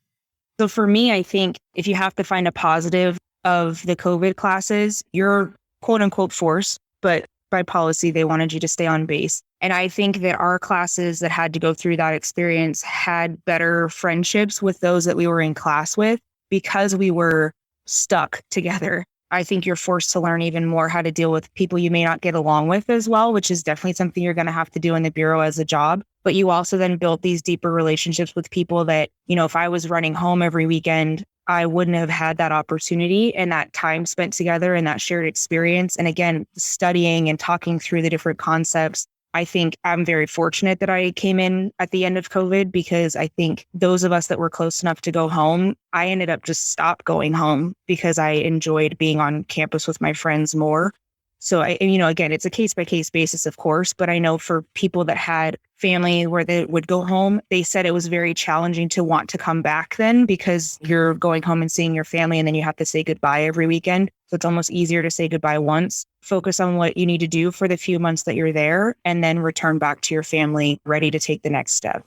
Speaker 3: So for me, I think if you have to find a positive of the COVID classes, you're quote unquote forced, but by policy, they wanted you to stay on base. And I think that our classes that had to go through that experience had better friendships with those that we were in class with because we were stuck together. I think you're forced to learn even more how to deal with people you may not get along with as well, which is definitely something you're going to have to do in the Bureau as a job. But you also then build these deeper relationships with people that, if I was running home every weekend, I wouldn't have had that opportunity and that time spent together and that shared experience. And again, studying and talking through the different concepts. I think I'm very fortunate that I came in at the end of COVID because I think those of us that were close enough to go home, I ended up just stopped going home because I enjoyed being on campus with my friends more. So again, it's a case by case basis, of course, but I know for people that had family where they would go home, they said it was very challenging to want to come back then because you're going home and seeing your family and then you have to say goodbye every weekend. So it's almost easier to say goodbye once, focus on what you need to do for the few months that you're there, and then return back to your family ready to take the next step.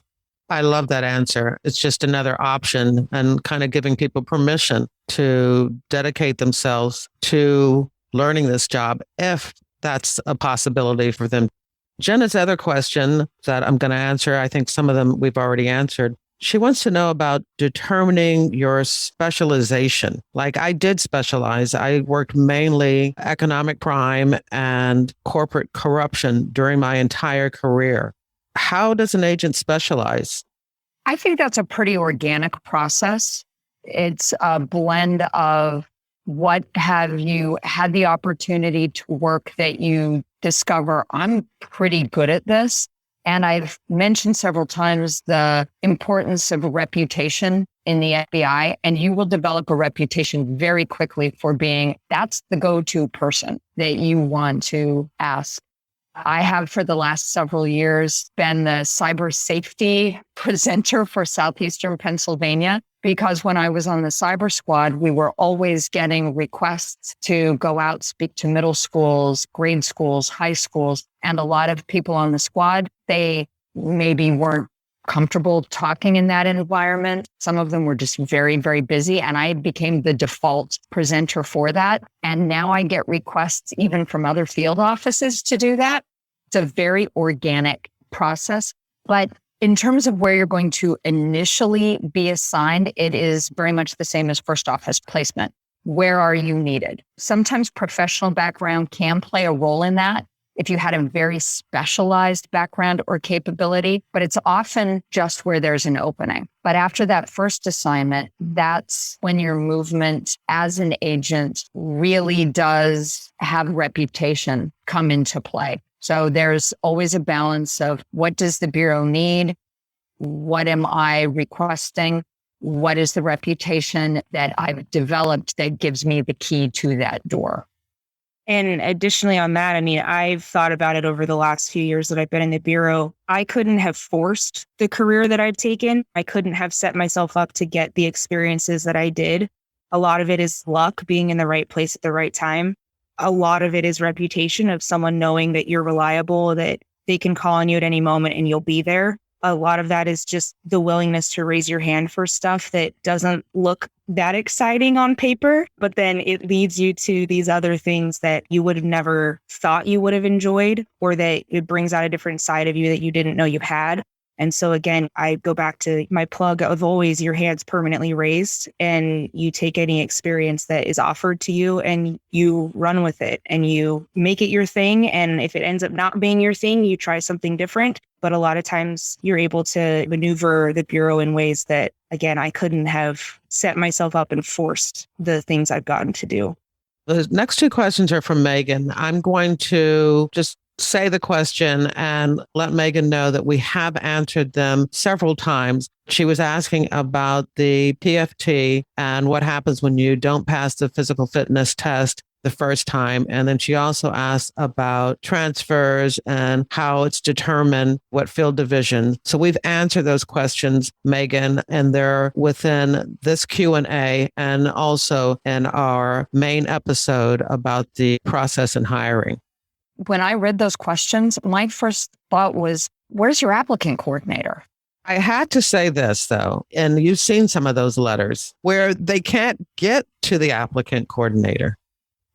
Speaker 1: I love that answer. It's just another option and kind of giving people permission to dedicate themselves to learning this job if that's a possibility for them. Jenna's other question that I'm going to answer, I think some of them we've already answered. She wants to know about determining your specialization. Like I did specialize. I worked mainly economic crime and corporate corruption during my entire career. How does an agent specialize?
Speaker 2: I think that's a pretty organic process. It's a blend of what have you had the opportunity to work that you discover, I'm pretty good at this. And I've mentioned several times the importance of a reputation in the FBI, and you will develop a reputation very quickly for being, that's the go-to person that you want to ask. I have for the last several years been the cyber safety presenter for Southeastern Pennsylvania, because when I was on the cyber squad, we were always getting requests to go out, speak to middle schools, grade schools, high schools. And a lot of people on the squad, they maybe weren't comfortable talking in that environment. Some of them were just very, very busy. And I became the default presenter for that. And now I get requests even from other field offices to do that. It's a very organic process. But in terms of where you're going to initially be assigned, it is very much the same as first office placement. Where are you needed? Sometimes professional background can play a role in that if you had a very specialized background or capability, but it's often just where there's an opening. But after that first assignment, that's when your movement as an agent really does have reputation come into play. So there's always a balance of what does the Bureau need? What am I requesting? What is the reputation that I've developed that gives me the key to that door?
Speaker 3: And additionally on that, I mean, I've thought about it over the last few years that I've been in the Bureau. I couldn't have forced the career that I've taken. I couldn't have set myself up to get the experiences that I did. A lot of it is luck, being in the right place at the right time. A lot of it is reputation of someone knowing that you're reliable, that they can call on you at any moment and you'll be there. A lot of that is just the willingness to raise your hand for stuff that doesn't look that exciting on paper, but then it leads you to these other things that you would have never thought you would have enjoyed, or that it brings out a different side of you that you didn't know you had. And so again, I go back to my plug of always your hands permanently raised, and you take any experience that is offered to you and you run with it and you make it your thing. And if it ends up not being your thing, you try something different. But a lot of times you're able to maneuver the Bureau in ways that, again, I couldn't have set myself up and forced the things I've gotten to do.
Speaker 1: The next two questions are from Megan. I'm going to just say the question and let Megan know that we have answered them several times. She was asking about the PFT and what happens when you don't pass the physical fitness test the first time. And then she also asked about transfers and how it's determined what field division. So we've answered those questions, Megan, and they're within this Q&A and also in our main episode about the process in hiring.
Speaker 2: When I read those questions, my first thought was, where's your applicant coordinator?
Speaker 1: I had to say this, though, and you've seen some of those letters where they can't get to the applicant coordinator.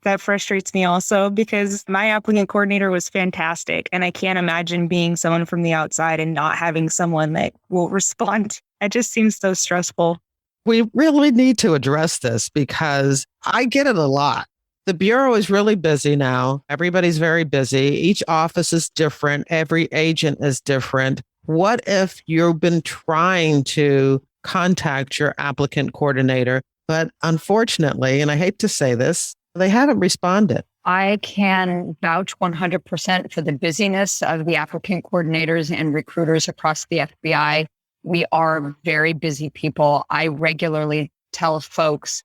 Speaker 3: That frustrates me also, because my applicant coordinator was fantastic. And I can't imagine being someone from the outside and not having someone that will respond. It just seems so stressful.
Speaker 1: We really need to address this because I get it a lot. The Bureau is really busy now. Everybody's very busy. Each office is different. Every agent is different. What if you've been trying to contact your applicant coordinator, but unfortunately, and I hate to say this, they haven't responded?
Speaker 2: I can vouch 100% for the busyness of the applicant coordinators and recruiters across the FBI. We are very busy people. I regularly tell folks,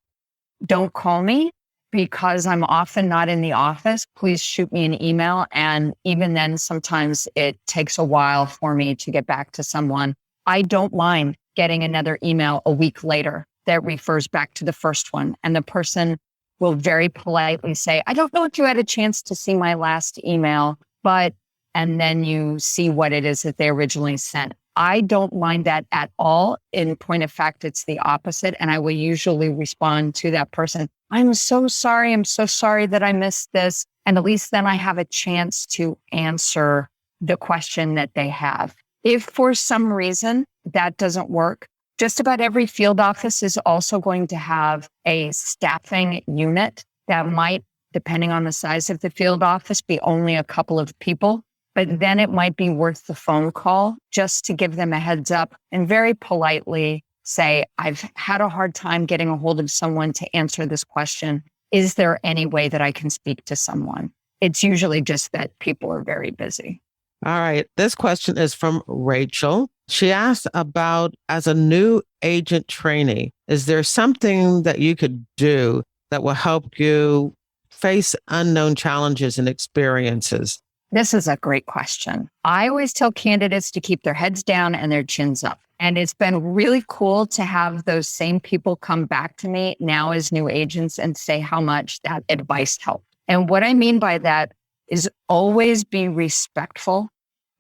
Speaker 2: don't call me because I'm often not in the office. Please shoot me an email. And even then, sometimes it takes a while for me to get back to someone. I don't mind getting another email a week later that refers back to the first one. And the person will very politely say, I don't know if you had a chance to see my last email, but, and then you see what it is that they originally sent. I don't mind that at all. In point of fact, it's the opposite. And I will usually respond to that person, I'm so sorry. I'm so sorry that I missed this. And at least then I have a chance to answer the question that they have. If for some reason that doesn't work. Just about every field office is also going to have a staffing unit that might, depending on the size of the field office, be only a couple of people. But then it might be worth the phone call just to give them a heads up and very politely say, I've had a hard time getting a hold of someone to answer this question. Is there any way that I can speak to someone? It's usually just that people are very busy.
Speaker 1: All right. This question is from Rachel. She asked about, as a new agent trainee, is there something that you could do that will help you face unknown challenges and experiences?
Speaker 2: This is a great question. I always tell candidates to keep their heads down and their chins up. And it's been really cool to have those same people come back to me now as new agents and say how much that advice helped. And what I mean by that is always be respectful,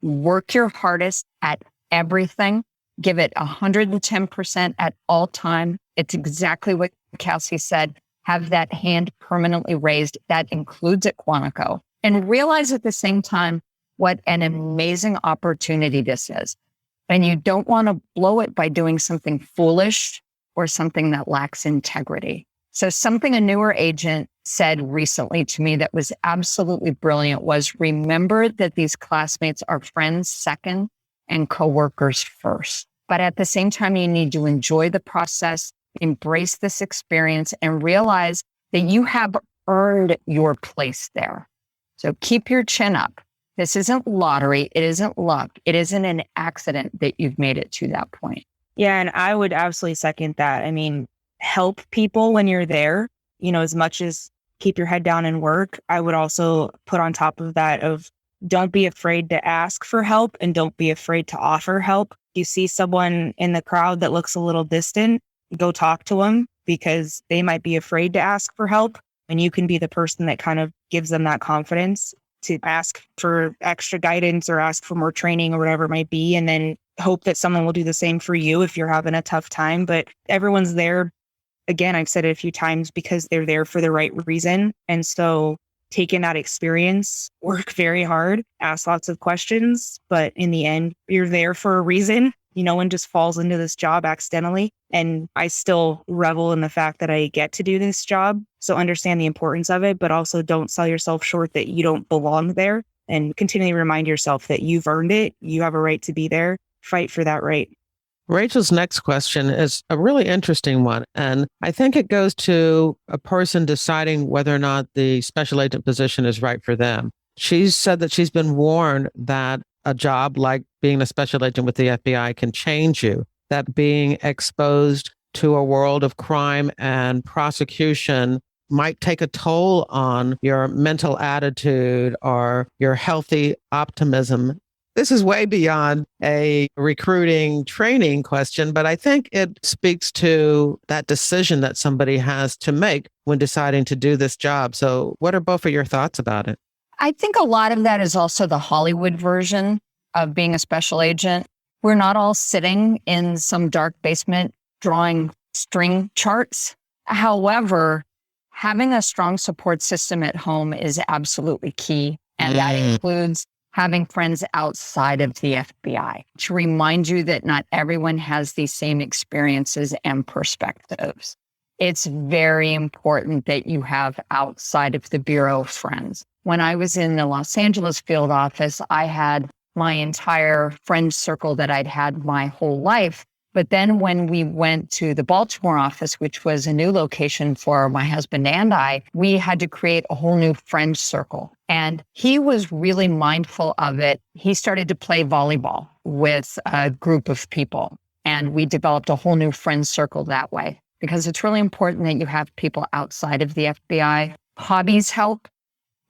Speaker 2: work your hardest at everything, give it 110% at all time. It's exactly what Kelsey said. Have that hand permanently raised. That includes at Quantico. And realize at the same time what an amazing opportunity this is. And you don't want to blow it by doing something foolish or something that lacks integrity. So something a newer agent said recently to me that was absolutely brilliant was, remember that these classmates are friends second and coworkers first. But at the same time, you need to enjoy the process, embrace this experience, and realize that you have earned your place there. So keep your chin up. This isn't lottery. It isn't luck. It isn't an accident that you've made it to that point.
Speaker 3: Yeah, and I would absolutely second that. I mean, help people when you're there, as much as keep your head down and work. I would also put on top of that of don't be afraid to ask for help and don't be afraid to offer help. You see someone in the crowd that looks a little distant, go talk to them because they might be afraid to ask for help. And you can be the person that kind of gives them that confidence to ask for extra guidance or ask for more training or whatever it might be. And then hope that someone will do the same for you if you're having a tough time. But everyone's there. Again, I've said it a few times because they're there for the right reason. And so taking that experience, work very hard, ask lots of questions. But in the end, you're there for a reason. No one just falls into this job accidentally. And I still revel in the fact that I get to do this job. So understand the importance of it, but also don't sell yourself short that you don't belong there, and continually remind yourself that you've earned it. You have a right to be there. Fight for that right.
Speaker 1: Rachel's next question is a really interesting one. And I think it goes to a person deciding whether or not the special agent position is right for them. She's said that she's been warned that a job like being a special agent with the FBI can change you, that being exposed to a world of crime and prosecution might take a toll on your mental attitude or your healthy optimism. This is way beyond a recruiting training question, but I think it speaks to that decision that somebody has to make when deciding to do this job. So what are both of your thoughts about it?
Speaker 2: I think a lot of that is also the Hollywood version of being a special agent. We're not all sitting in some dark basement drawing string charts. However, having a strong support system at home is absolutely key. And that includes having friends outside of the FBI to remind you that not everyone has these same experiences and perspectives. It's very important that you have outside of the Bureau friends. When I was in the Los Angeles field office, I had my entire friend circle that I'd had my whole life. But then when we went to the Baltimore office, which was a new location for my husband and I, we had to create a whole new friend circle. And he was really mindful of it. He started to play volleyball with a group of people. And we developed a whole new friend circle that way, because it's really important that you have people outside of the FBI. Hobbies help.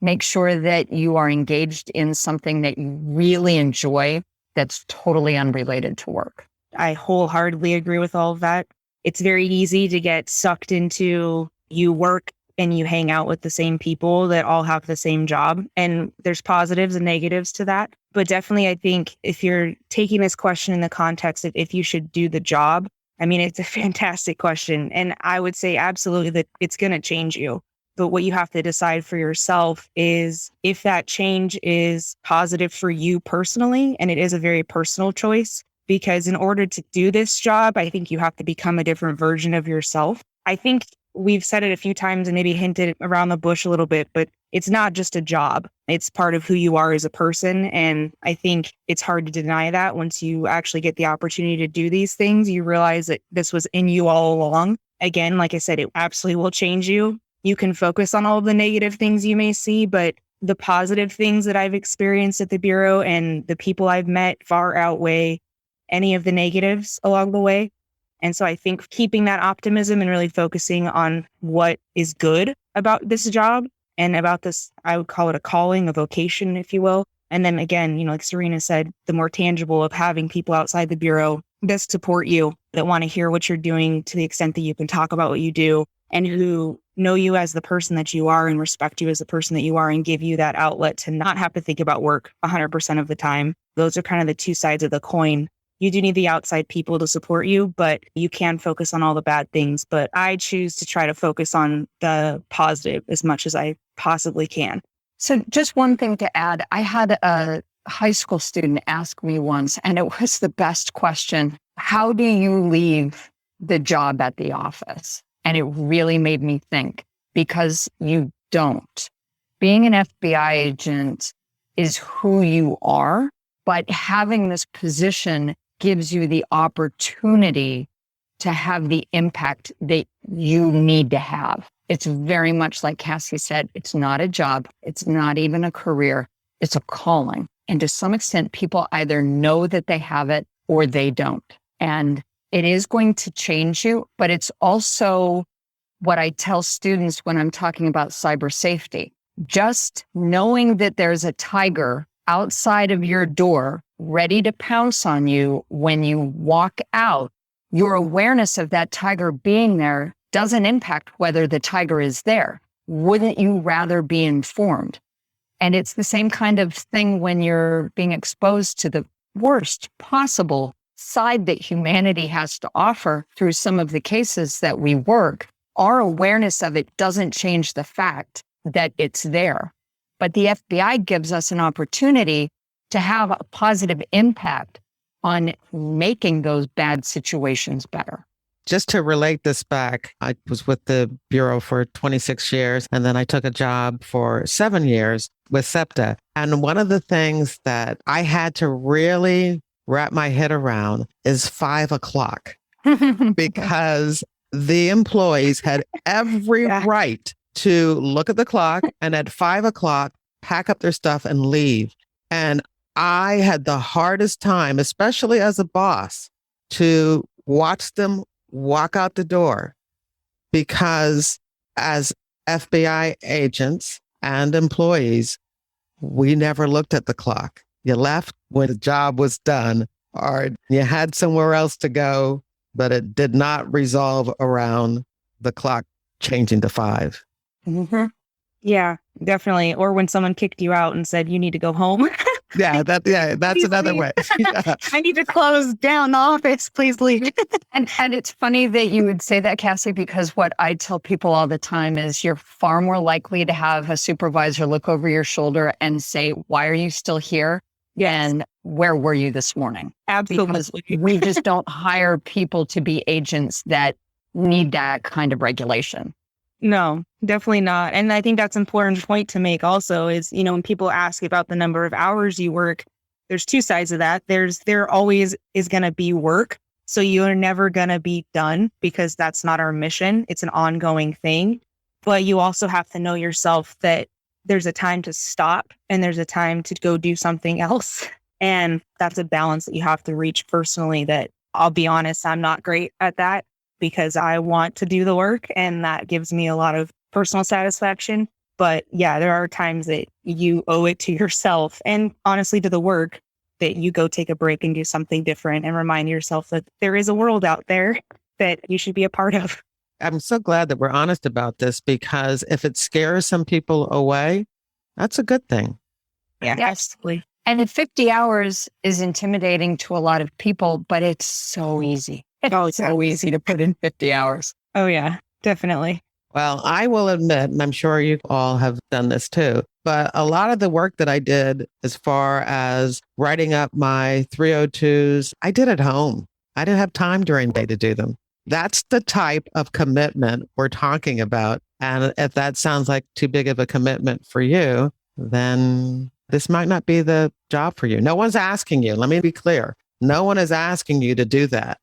Speaker 2: Make sure that you are engaged in something that you really enjoy that's totally unrelated to work.
Speaker 3: I wholeheartedly agree with all of that. It's very easy to get sucked into you work and you hang out with the same people that all have the same job. And there's positives and negatives to that. But definitely, I think if you're taking this question in the context of if you should do the job, I mean, it's a fantastic question. And I would say absolutely that it's going to change you. But what you have to decide for yourself is if that change is positive for you personally, and it is a very personal choice, because in order to do this job, I think you have to become a different version of yourself. I think we've said it a few times and maybe hinted around the bush a little bit, but it's not just a job. It's part of who you are as a person. And I think it's hard to deny that once you actually get the opportunity to do these things, you realize that this was in you all along. Again, like I said, it absolutely will change you. You can focus on all of the negative things you may see, but the positive things that I've experienced at the Bureau and the people I've met far outweigh any of the negatives along the way. And so I think keeping that optimism and really focusing on what is good about this job and about this, I would call it a calling, a vocation, if you will. And then again, like Cerena said, the more tangible of having people outside the Bureau that support you, that want to hear what you're doing to the extent that you can talk about what you do, and who know you as the person that you are and respect you as the person that you are and give you that outlet to not have to think about work 100% of the time. Those are kind of the two sides of the coin. You do need the outside people to support you, but you can focus on all the bad things. But I choose to try to focus on the positive as much as I possibly can.
Speaker 2: So just one thing to add, I had a high school student ask me once, and it was the best question. How do you leave the job at the office? And it really made me think, because you don't. Being an FBI agent is who you are, but having this position gives you the opportunity to have the impact that you need to have. It's very much like Cassie said, it's not a job. It's not even a career. It's a calling. And to some extent, people either know that they have it or they don't. And it is going to change you, but it's also what I tell students when I'm talking about cyber safety. Just knowing that there's a tiger outside of your door ready to pounce on you when you walk out, your awareness of that tiger being there doesn't impact whether the tiger is there. Wouldn't you rather be informed? And it's the same kind of thing when you're being exposed to the worst possible side that humanity has to offer through some of the cases that we work. Our awareness of it doesn't change the fact that it's there. But the FBI gives us an opportunity to have a positive impact on making those bad situations better.
Speaker 1: Just to relate this back, I was with the Bureau for 26 years, and then I took a job for 7 years with SEPTA. And one of the things that I had to really wrap my head around is 5 o'clock, because the employees had every right to look at the clock and at 5 o'clock, pack up their stuff and leave. And I had the hardest time, especially as a boss, to watch them walk out the door, because as FBI agents and employees, we never looked at the clock. You left when the job was done, or you had somewhere else to go, but it did not resolve around the clock changing to 5.
Speaker 2: Mm-hmm.
Speaker 3: Yeah, definitely. Or when someone kicked you out and said, you need to go home.
Speaker 1: That's another way. Yeah.
Speaker 3: I need to close down the office. Please leave.
Speaker 2: And it's funny that you would say that, Cassie, because what I tell people all the time is you're far more likely to have a supervisor look over your shoulder and say, why are you still here?
Speaker 3: Yes.
Speaker 2: And where were you this morning?
Speaker 3: Absolutely.
Speaker 2: Because we just don't hire people to be agents that need that kind of regulation.
Speaker 3: No, definitely not. And I think that's an important point to make also is, when people ask about the number of hours you work, there's two sides of that. There always is going to be work. So you're never going to be done, because that's not our mission. It's an ongoing thing. But you also have to know yourself that there's a time to stop and there's a time to go do something else. And that's a balance that you have to reach personally, that I'll be honest, I'm not great at that, because I want to do the work and that gives me a lot of personal satisfaction. But yeah, there are times that you owe it to yourself and honestly to the work that you go take a break and do something different and remind yourself that there is a world out there that you should be a part of.
Speaker 1: I'm so glad that we're honest about this, because if it scares some people away, that's a good thing.
Speaker 3: Yeah, absolutely.
Speaker 2: And at 50 hours is intimidating to a lot of people, but it's so easy. It's so easy to put in 50 hours.
Speaker 3: Oh, yeah, definitely.
Speaker 1: Well, I will admit, and I'm sure you all have done this too, but a lot of the work that I did as far as writing up my 302s, I did at home. I didn't have time during the day to do them. That's the type of commitment we're talking about. And if that sounds like too big of a commitment for you, then this might not be the job for you. No one's asking you. Let me be clear. No one is asking you to do that,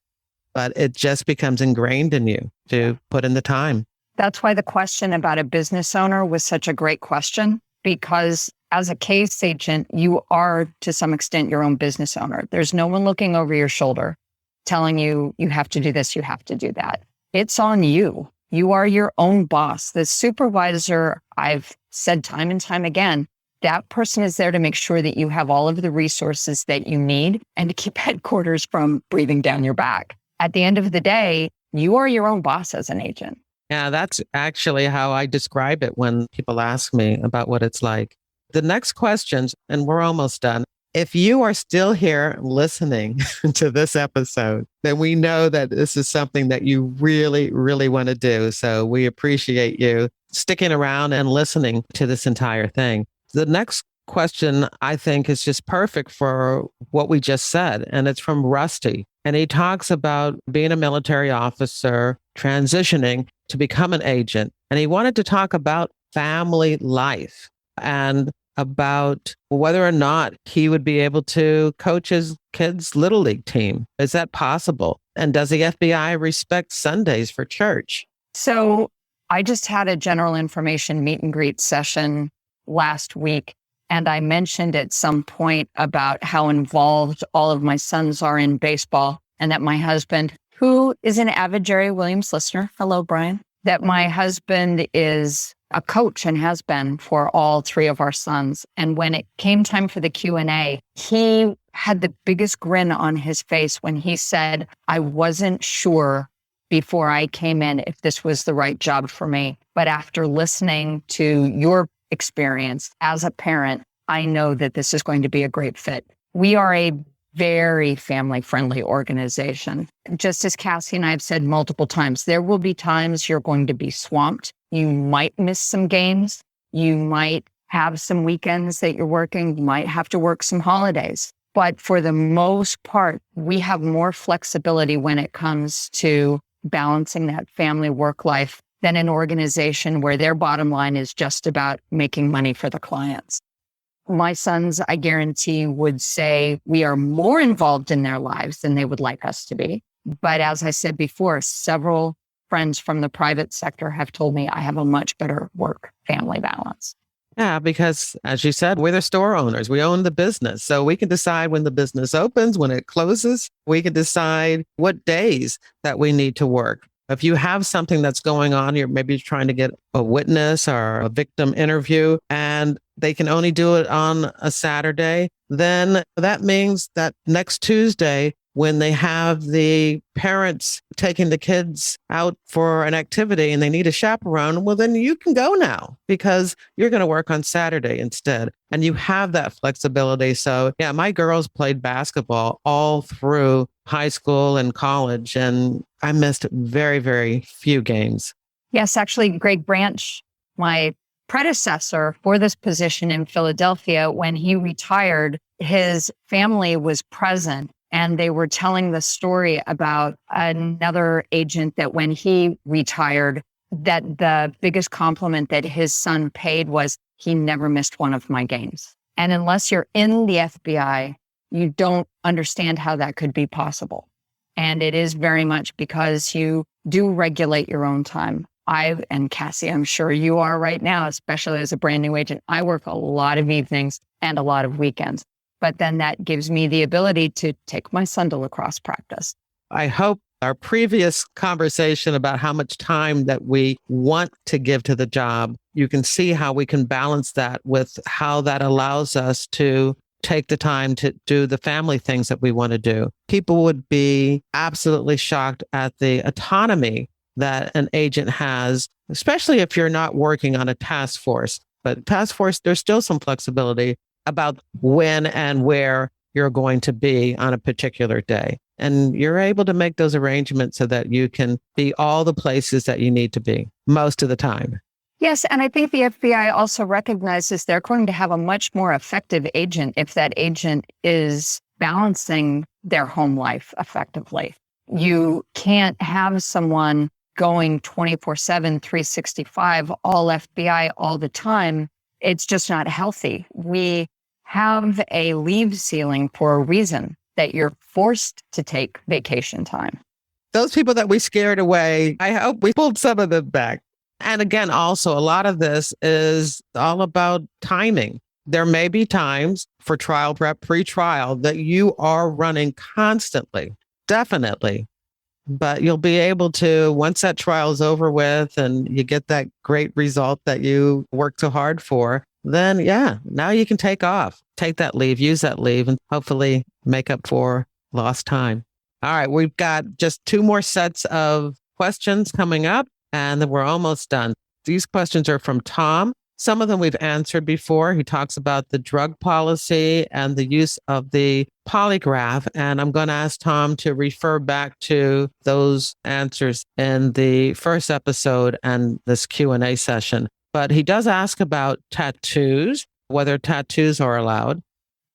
Speaker 1: but it just becomes ingrained in you to put in the time.
Speaker 2: That's why the question about a business owner was such a great question, because as a case agent, you are to some extent your own business owner. There's no one looking over your shoulder telling you, you have to do this, you have to do that. It's on you. You are your own boss. The supervisor, I've said time and time again, that person is there to make sure that you have all of the resources that you need and to keep headquarters from breathing down your back. At the end of the day, you are your own boss as an agent.
Speaker 1: Yeah, that's actually how I describe it when people ask me about what it's like. The next questions, and we're almost done. If you are still here listening to this episode, then we know that this is something that you really, really want to do. So we appreciate you sticking around and listening to this entire thing. The next question, I think, is just perfect for what we just said. And it's from Rusty. And he talks about being a military officer, transitioning to become an agent. And he wanted to talk about family life and about whether or not he would be able to coach his kids' Little League team. Is that possible? And does the FBI respect Sundays for church?
Speaker 2: So I just had a general information meet and greet session last week. And I mentioned at some point about how involved all of my sons are in baseball, and that my husband, who is an avid Jerry Williams listener, hello, Brian, that my husband is a coach and has been for all three of our sons. And when it came time for the Q&A, he had the biggest grin on his face when he said, I wasn't sure before I came in if this was the right job for me. But after listening to your experience as a parent, I know that this is going to be a great fit. We are a very family-friendly organization. Just as Cassie and I have said multiple times, there will be times you're going to be swamped. You might miss some games. You might have some weekends that you're working. You might have to work some holidays. But for the most part, we have more flexibility when it comes to balancing that family work life than an organization where their bottom line is just about making money for the clients. My sons, I guarantee, would say we are more involved in their lives than they would like us to be. But as I said before, several friends from the private sector have told me I have a much better work-family balance.
Speaker 1: Yeah, because as you said, we're the store owners. We own the business. So we can decide when the business opens, when it closes. We can decide what days that we need to work. If you have something that's going on, you're maybe trying to get a witness or a victim interview, and they can only do it on a Saturday, then that means that next Tuesday, when they have the parents taking the kids out for an activity and they need a chaperone, well, then you can go now because you're going to work on Saturday instead. And you have that flexibility. So yeah, my girls played basketball all through high school and college, and I missed very, very few games.
Speaker 2: Yes, actually, Greg Branch, my predecessor for this position in Philadelphia, when he retired, his family was present. And they were telling the story about another agent that when he retired, that the biggest compliment that his son paid was he never missed one of my games. And unless you're in the FBI, you don't understand how that could be possible. And it is very much because you do regulate your own time. And Cassie, I'm sure you are right now, especially as a brand new agent. I work a lot of evenings and a lot of weekends. But then that gives me the ability to take my son to lacrosse practice.
Speaker 1: I hope our previous conversation about how much time that we want to give to the job, you can see how we can balance that with how that allows us to take the time to do the family things that we want to do. People would be absolutely shocked at the autonomy that an agent has, especially if you're not working on a task force. But task force, there's still some flexibility about when and where you're going to be on a particular day. And you're able to make those arrangements so that you can be all the places that you need to be most of the time.
Speaker 2: Yes, and I think the FBI also recognizes they're going to have a much more effective agent if that agent is balancing their home life effectively. You can't have someone going 24/7, 365, all FBI all the time. It's just not healthy. We have a leave ceiling for a reason, that you're forced to take vacation time.
Speaker 1: Those people that we scared away, I hope we pulled some of them back. And again, also, a lot of this is all about timing. There may be times for trial prep, pre-trial, that you are running constantly, definitely. But you'll be able to, once that trial is over with and you get that great result that you worked so hard for, then yeah, now you can take off, take that leave, use that leave, and hopefully make up for lost time. All right, we've got just 2 more sets of questions coming up, and then we're almost done. These questions are from Tom. Some of them we've answered before. He talks about the drug policy and the use of the polygraph. And I'm going to ask Tom to refer back to those answers in the first episode and this Q&A session. But he does ask about tattoos, whether tattoos are allowed.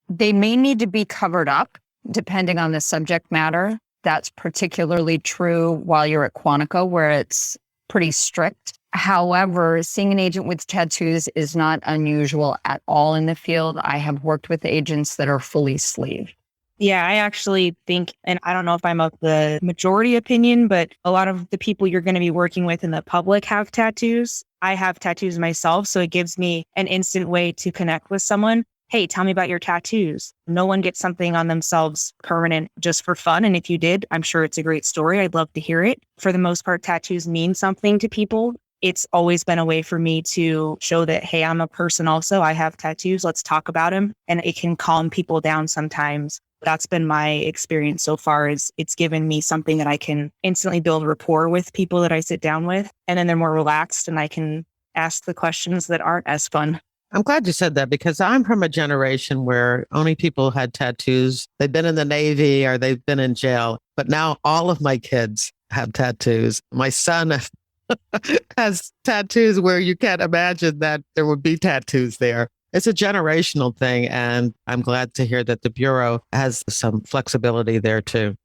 Speaker 2: They may need to be covered up depending on the subject matter. That's particularly true while you're at Quantico, where it's pretty strict. However, seeing an agent with tattoos is not unusual at all in the field. I have worked with agents that are fully sleeved.
Speaker 3: Yeah, I actually think, and I don't know if I'm of the majority opinion, but a lot of the people you're going to be working with in the public have tattoos. I have tattoos myself, so it gives me an instant way to connect with someone. Hey, tell me about your tattoos. No one gets something on themselves permanent just for fun. And if you did, I'm sure it's a great story. I'd love to hear it. For the most part, tattoos mean something to people. It's always been a way for me to show that, hey, I'm a person also. I have tattoos. Let's talk about them. And it can calm people down sometimes. That's been my experience so far. Is it's given me something that I can instantly build rapport with people that I sit down with. And then they're more relaxed and I can ask the questions that aren't as fun.
Speaker 1: I'm glad you said that because I'm from a generation where only people had tattoos. They've been in the Navy or they've been in jail. But now all of my kids have tattoos. My son has tattoos where you can't imagine that there would be tattoos there. It's a generational thing. And I'm glad to hear that the Bureau has some flexibility there too.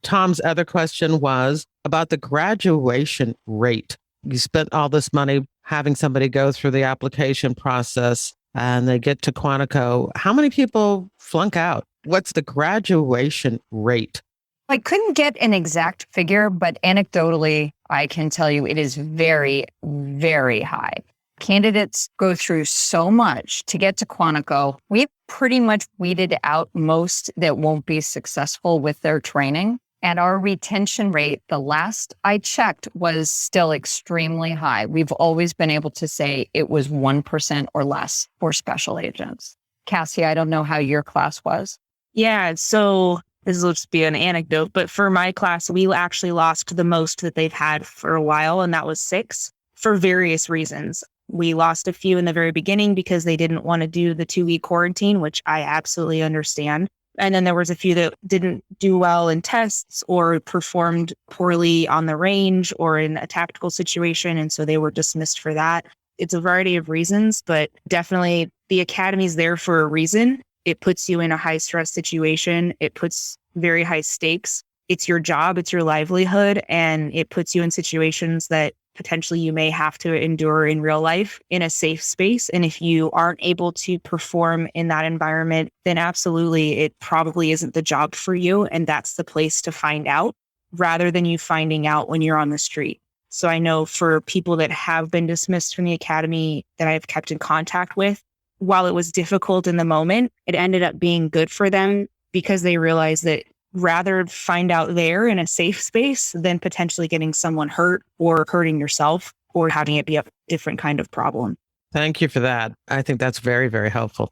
Speaker 1: Tom's other question was about the graduation rate. You spent all this money having somebody go through the application process and they get to Quantico. How many people flunk out? What's the graduation rate?
Speaker 2: I couldn't get an exact figure, but anecdotally, I can tell you it is very, very high. Candidates go through so much to get to Quantico. We've pretty much weeded out most that won't be successful with their training. And our retention rate, the last I checked, was still extremely high. We've always been able to say it was 1% or less for special agents. Cassie, I don't know how your class was.
Speaker 3: Yeah, so this will just be an anecdote, but for my class, we actually lost the most that they've had for a while, and that was 6 for various reasons. We lost a few in the very beginning because they didn't want to do the 2-week quarantine, which I absolutely understand. And then there was a few that didn't do well in tests or performed poorly on the range or in a tactical situation. And so they were dismissed for that. It's a variety of reasons, but definitely the academy's there for a reason. It puts you in a high stress situation. It puts very high stakes. It's your job, it's your livelihood, and it puts you in situations that potentially you may have to endure in real life in a safe space. And if you aren't able to perform in that environment, then absolutely, it probably isn't the job for you. And that's the place to find out rather than you finding out when you're on the street. So I know for people that have been dismissed from the academy that I've kept in contact with, while it was difficult in the moment, it ended up being good for them because they realized that rather find out there in a safe space than potentially getting someone hurt or hurting yourself or having it be a different kind of problem.
Speaker 1: Thank you for that. I think that's very, very helpful.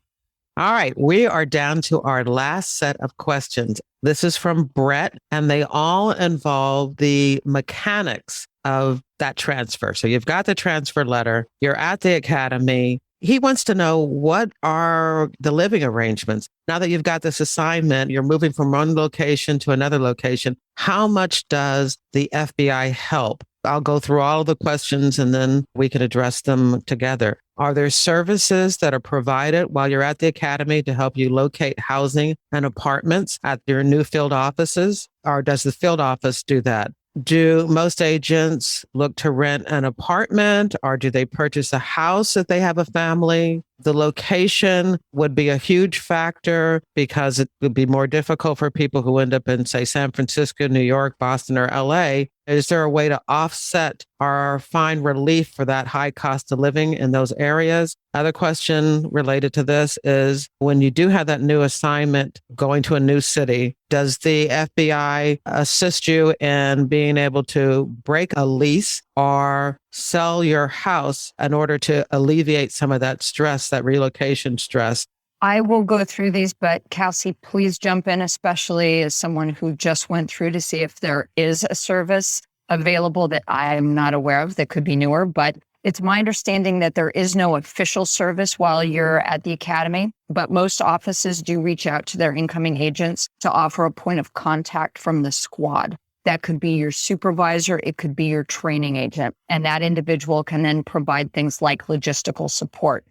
Speaker 1: All right, we are down to our last set of questions. This is from Brett, and they all involve the mechanics of that transfer. So you've got the transfer letter, you're at the academy, He wants to know, what are the living arrangements? Now that you've got this assignment, you're moving from one location to another location. How much does the FBI help? I'll go through all of the questions and then we can address them together. Are there services that are provided while you're at the academy to help you locate housing and apartments at your new field offices? Or does the field office do that? Do most agents look to rent an apartment, or do they purchase a house if they have a family? The location would be a huge factor because it would be more difficult for people who end up in, say, San Francisco, New York, Boston, or LA. Is there a way to offset or find relief for that high cost of living in those areas? Other question related to this is, when you do have that new assignment going to a new city, does the FBI assist you in being able to break a lease or sell your house in order to alleviate some of that stress, that relocation stress?
Speaker 2: I will go through these, but Cassie, please jump in, especially as someone who just went through to see if there is a service available that I'm not aware of that could be newer. But it's my understanding that there is no official service while you're at the academy, but most offices do reach out to their incoming agents to offer a point of contact from the squad. That could be your supervisor, it could be your training agent, and that individual can then provide things like logistical support.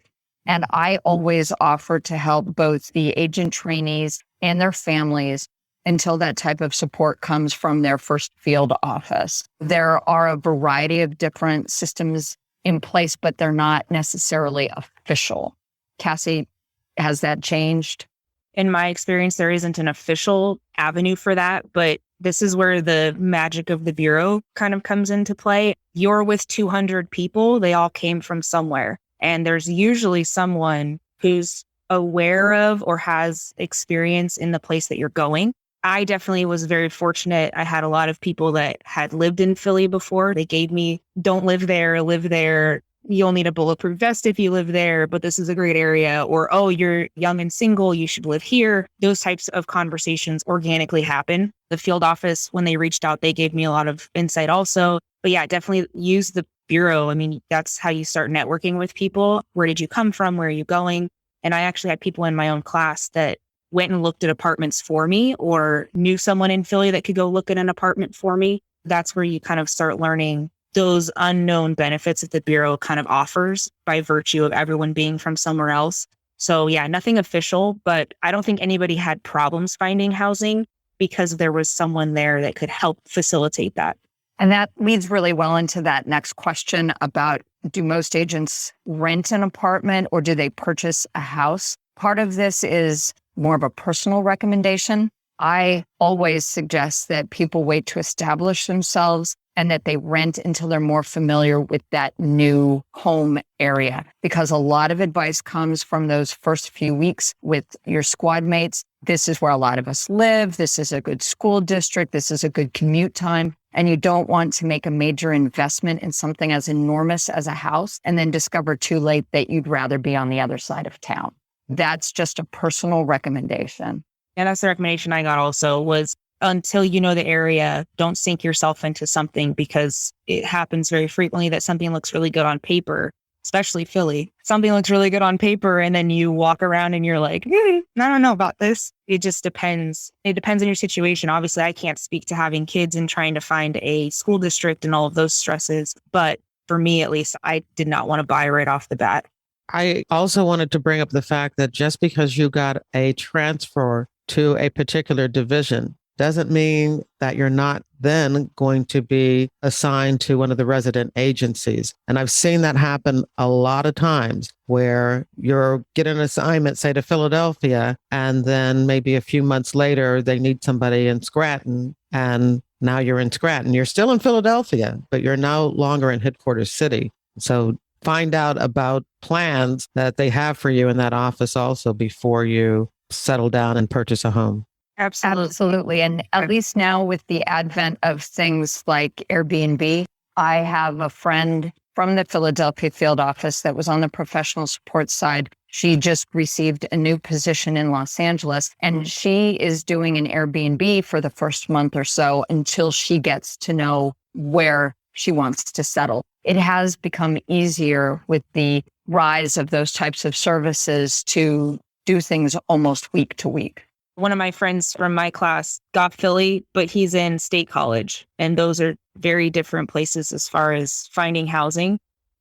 Speaker 2: And I always offer to help both the agent trainees and their families until that type of support comes from their first field office. There are a variety of different systems in place, but they're not necessarily official. Cassie, has that changed?
Speaker 3: In my experience, there isn't an official avenue for that, but this is where the magic of the Bureau kind of comes into play. You're with 200 people. They all came from somewhere. And there's usually someone who's aware of or has experience in the place that you're going. I definitely was very fortunate. I had a lot of people that had lived in Philly before. They gave me, don't live there, live there. You'll need a bulletproof vest if you live there, but this is a great area. Or, oh, you're young and single, you should live here. Those types of conversations organically happen. The field office, when they reached out, they gave me a lot of insight also. But yeah, definitely use the Bureau. I mean, that's how you start networking with people. Where did you come from? Where are you going? And I actually had people in my own class that went and looked at apartments for me, or knew someone in Philly that could go look at an apartment for me. That's where you kind of start learning those unknown benefits that the Bureau kind of offers by virtue of everyone being from somewhere else. So yeah, nothing official, but I don't think anybody had problems finding housing because there was someone there that could help facilitate that.
Speaker 2: And that leads really well into that next question about, do most agents rent an apartment or do they purchase a house? Part of this is more of a personal recommendation. I always suggest that people wait to establish themselves and that they rent until they're more familiar with that new home area, because a lot of advice comes from those first few weeks with your squad mates. This is where a lot of us live. This is a good school district. This is a good commute time. And you don't want to make a major investment in something as enormous as a house and then discover too late that you'd rather be on the other side of town. That's just a personal recommendation.
Speaker 3: And that's the recommendation I got also was, until you know the area, don't sink yourself into something, because it happens very frequently that something looks really good on paper, especially Philly. Something looks really good on paper and then you walk around and you're like, I don't know about this. It just depends. It depends on your situation. Obviously, I can't speak to having kids and trying to find a school district and all of those stresses. But for me, at least, I did not want to buy right off the bat.
Speaker 1: I also wanted to bring up the fact that just because you got a transfer to a particular division doesn't mean that you're not then going to be assigned to one of the resident agencies. And I've seen that happen a lot of times where you're getting an assignment, say to Philadelphia, and then maybe a few months later, they need somebody in Scranton, and now you're in Scranton. You're still in Philadelphia, but you're no longer in headquarters city. So find out about plans that they have for you in that office also before you settle down and purchase a home.
Speaker 2: Absolutely. And at least now with the advent of things like Airbnb, I have a friend from the Philadelphia field office that was on the professional support side. She just received a new position in Los Angeles, and she is doing an Airbnb for the first month or so until she gets to know where she wants to settle. It has become easier with the rise of those types of services to do things almost week to week.
Speaker 3: One of my friends from my class got Philly, but he's in State College. And those are very different places as far as finding housing.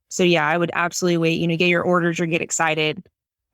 Speaker 3: So yeah, I would absolutely wait, get your orders or get excited,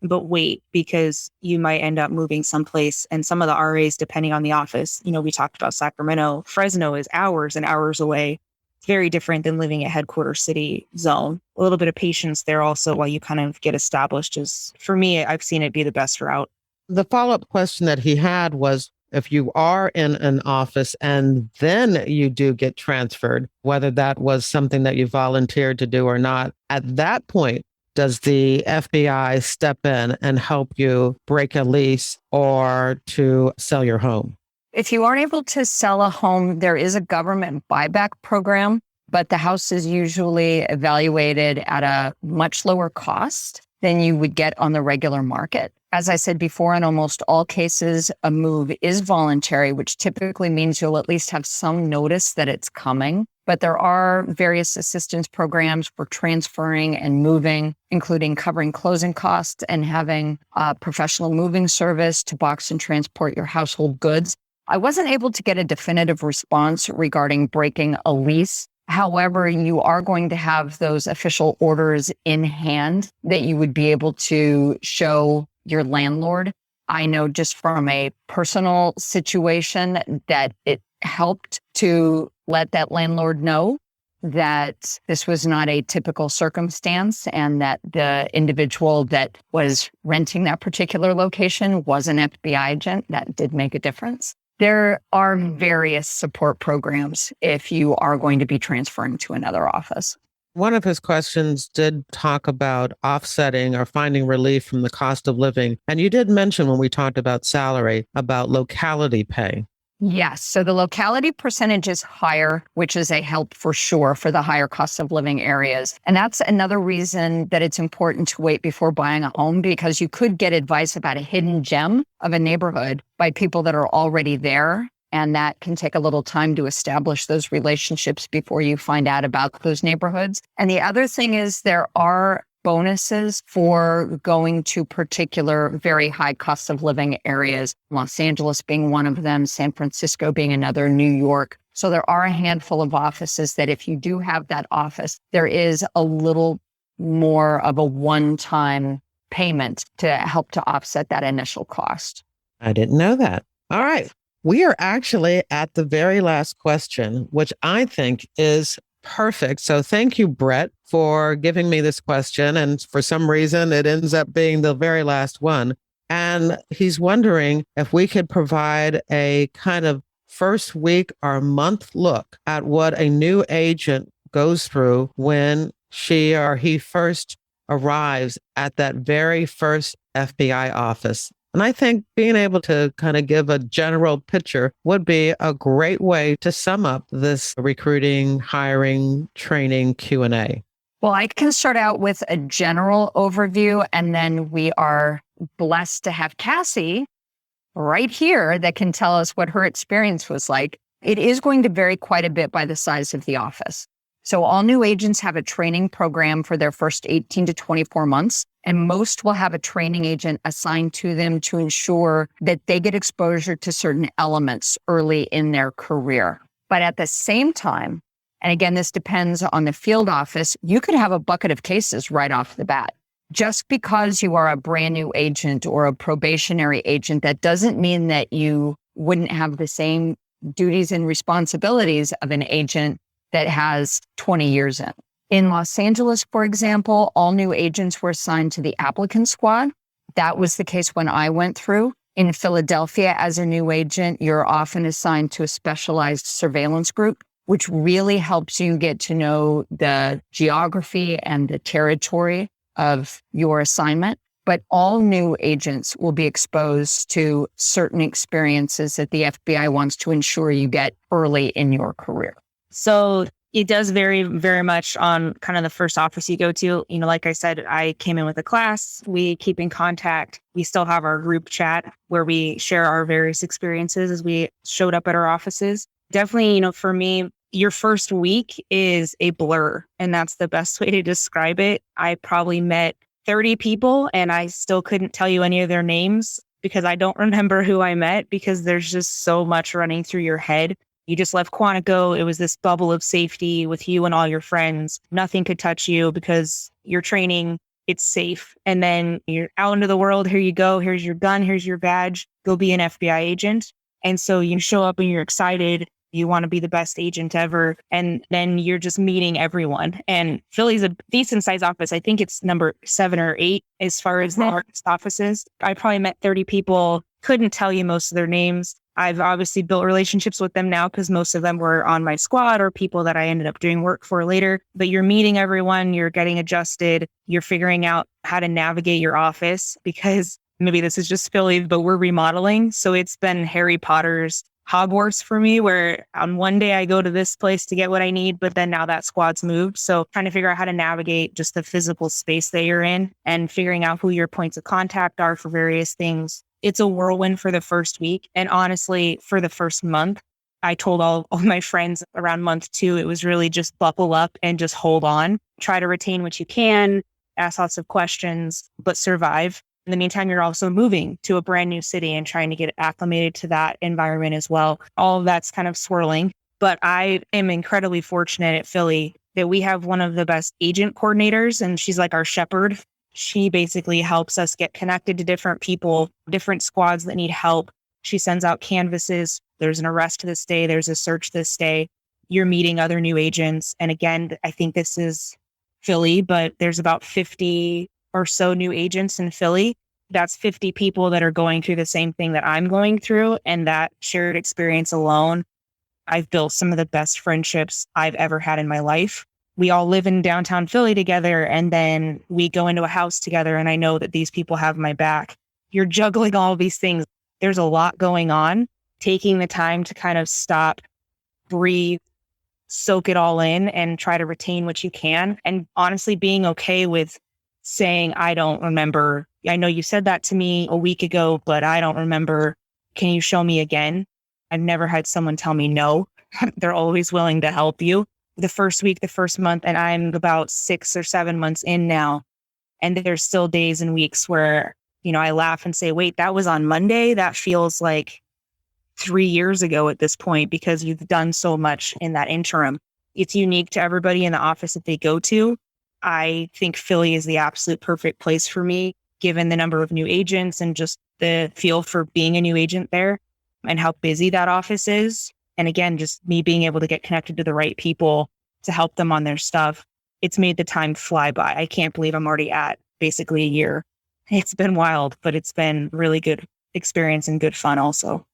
Speaker 3: but wait, because you might end up moving someplace. And some of the RAs, depending on the office, we talked about Sacramento, Fresno is hours and hours away. It's very different than living at headquarters city zone. A little bit of patience there also while you kind of get established is, for me, I've seen it be the best route.
Speaker 1: The follow-up question that he had was, if you are in an office and then you do get transferred, whether that was something that you volunteered to do or not, at that point, does the FBI step in and help you break a lease or to sell your home?
Speaker 2: If you aren't able to sell a home, there is a government buyback program, but the house is usually evaluated at a much lower cost than you would get on the regular market. As I said before, in almost all cases, a move is voluntary, which typically means you'll at least have some notice that it's coming. But there are various assistance programs for transferring and moving, including covering closing costs and having a professional moving service to box and transport your household goods. I wasn't able to get a definitive response regarding breaking a lease. However, you are going to have those official orders in hand that you would be able to show your landlord. I know just from a personal situation that it helped to let that landlord know that this was not a typical circumstance and that the individual that was renting that particular location was an FBI agent. That did make a difference. There are various support programs if you are going to be transferring to another office.
Speaker 1: One of his questions did talk about offsetting or finding relief from the cost of living. And you did mention when we talked about salary, about locality pay.
Speaker 2: Yes. So the locality percentage is higher, which is a help for sure for the higher cost of living areas. And that's another reason that it's important to wait before buying a home, because you could get advice about a hidden gem of a neighborhood by people that are already there. And that can take a little time to establish those relationships before you find out about those neighborhoods. And the other thing is there are bonuses for going to particular very high cost of living areas, Los Angeles being one of them, San Francisco being another, New York. So there are a handful of offices that if you do have that office, there is a little more of a one-time payment to help to offset that initial cost.
Speaker 1: I didn't know that. All right. We are actually at the very last question, which I think is perfect. So thank you, Brett, for giving me this question. And for some reason, it ends up being the very last one. And he's wondering if we could provide a kind of first week or month look at what a new agent goes through when she or he first arrives at that very first FBI office. And I think being able to kind of give a general picture would be a great way to sum up this recruiting, hiring, training Q&A.
Speaker 2: Well, I can start out with a general overview, and then we are blessed to have Cassie right here that can tell us what her experience was like. It is going to vary quite a bit by the size of the office. So all new agents have a training program for their first 18 to 24 months, and most will have a training agent assigned to them to ensure that they get exposure to certain elements early in their career. But at the same time, and again, this depends on the field office, you could have a bucket of cases right off the bat. Just because you are a brand new agent or a probationary agent, that doesn't mean that you wouldn't have the same duties and responsibilities of an agent that has 20 years in. In Los Angeles, for example, all new agents were assigned to the applicant squad. That was the case when I went through. In Philadelphia, as a new agent, you're often assigned to a specialized surveillance group, which really helps you get to know the geography and the territory of your assignment. But all new agents will be exposed to certain experiences that the FBI wants to ensure you get early in your career.
Speaker 3: So it does vary very much on kind of the first office you go to. Like I said, I came in with a class. We keep in contact. We still have our group chat where we share our various experiences as we showed up at our offices. Definitely, for me, your first week is a blur, and that's the best way to describe it. I probably met 30 people and I still couldn't tell you any of their names because I don't remember who I met because there's just so much running through your head. You just left Quantico. It was this bubble of safety with you and all your friends. Nothing could touch you because you're training. It's safe. And then you're out into the world. Here you go. Here's your gun. Here's your badge. Go be an FBI agent. And so you show up and you're excited. You want to be the best agent ever. And then you're just meeting everyone. And Philly's a decent sized office. I think it's number 7 or 8 as far as the largest offices. I probably met 30 people. Couldn't tell you most of their names. I've obviously built relationships with them now because most of them were on my squad or people that I ended up doing work for later. But you're meeting everyone, you're getting adjusted, you're figuring out how to navigate your office because maybe this is just Philly, but we're remodeling. So it's been Harry Potter's Hogwarts for me, where on one day I go to this place to get what I need, but then now that squad's moved. So trying to figure out how to navigate just the physical space that you're in and figuring out who your points of contact are for various things. It's a whirlwind for the first week. And honestly, for the first month, I told all of my friends around month 2, it was really just buckle up and just hold on. Try to retain what you can, ask lots of questions, but survive. In the meantime, you're also moving to a brand new city and trying to get acclimated to that environment as well. All of that's kind of swirling. But I am incredibly fortunate at Philly that we have one of the best agent coordinators, and she's like our shepherd. She basically helps us get connected to different people, different squads that need help. She sends out canvases. There's an arrest this day. There's a search this day. You're meeting other new agents. And again, I think this is Philly, but there's about 50 or so new agents in Philly. That's 50 people that are going through the same thing that I'm going through. And that shared experience alone, I've built some of the best friendships I've ever had in my life. We all live in downtown Philly together, and then we go into a house together, and I know that these people have my back. You're juggling all of these things. There's a lot going on. Taking the time to kind of stop, breathe, soak it all in, and try to retain what you can. And honestly, being okay with saying, I don't remember. I know you said that to me a week ago, but I don't remember. Can you show me again? I've never had someone tell me no. They're always willing to help you. The first week, the first month, and I'm about 6 or 7 months in now. And there's still days and weeks where, I laugh and say, wait, that was on Monday. That feels like 3 years ago at this point because you've done so much in that interim. It's unique to everybody in the office that they go to. I think Philly is the absolute perfect place for me, given the number of new agents and just the feel for being a new agent there and how busy that office is. And again, just me being able to get connected to the right people to help them on their stuff. It's made the time fly by. I can't believe I'm already at basically a year. It's been wild, but it's been really good experience and good fun also.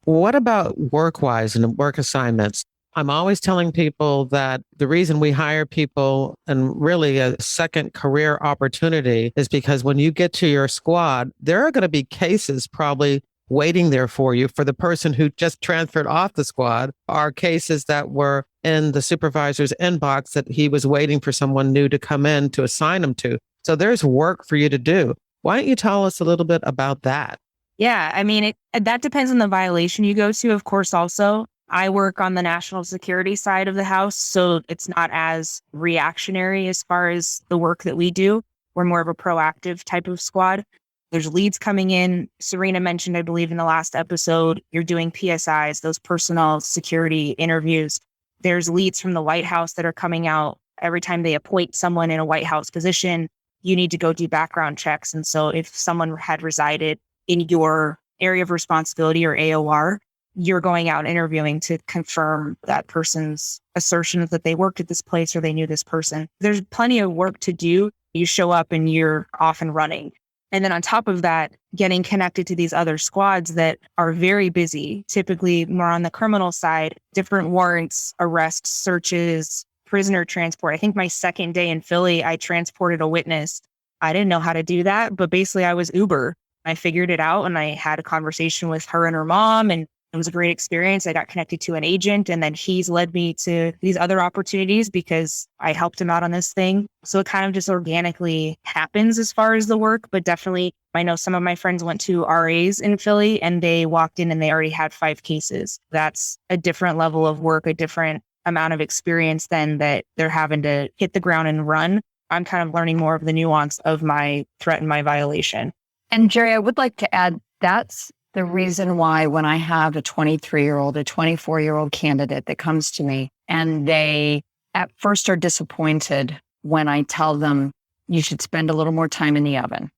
Speaker 1: What about work-wise and work assignments? I'm always telling people that the reason we hire people and really a second career opportunity is because when you get to your squad, there are going to be cases probably waiting there for you for the person who just transferred off the squad, are cases that were in the supervisor's inbox that he was waiting for someone new to come in to assign him to. So there's work for you to do. Why don't you tell us a little bit about that?
Speaker 3: Yeah, I mean, that depends on the violation you go to, of course, also. I work on the national security side of the house, so it's not as reactionary as far as the work that we do. We're more of a proactive type of squad. There's leads coming in. Cerena mentioned, I believe, in the last episode, you're doing PSIs, those personal security interviews. There's leads from the White House that are coming out. Every time they appoint someone in a White House position, you need to go do background checks. And so if someone had resided in your area of responsibility or AOR, you're going out interviewing to confirm that person's assertions that they worked at this place or they knew this person. There's plenty of work to do. You show up and you're off and running. And then on top of that, getting connected to these other squads that are very busy, typically more on the criminal side, different warrants, arrests, searches, prisoner transport. I think my second day in Philly, I transported a witness. I didn't know how to do that, but basically I was Uber. I figured it out and I had a conversation with her and her mom, and it was a great experience. I got connected to an agent, and then he's led me to these other opportunities because I helped him out on this thing. So it kind of just organically happens as far as the work, but definitely I know some of my friends went to RAs in Philly and they walked in and they already had 5 cases. That's a different level of work, a different amount of experience than that they're having to hit the ground and run. I'm kind of learning more of the nuance of my threat and my violation.
Speaker 2: And Jerry, I would like to add, that's the reason why when I have a 23-year-old, a 24-year-old candidate that comes to me and they at first are disappointed when I tell them, you should spend a little more time in the oven.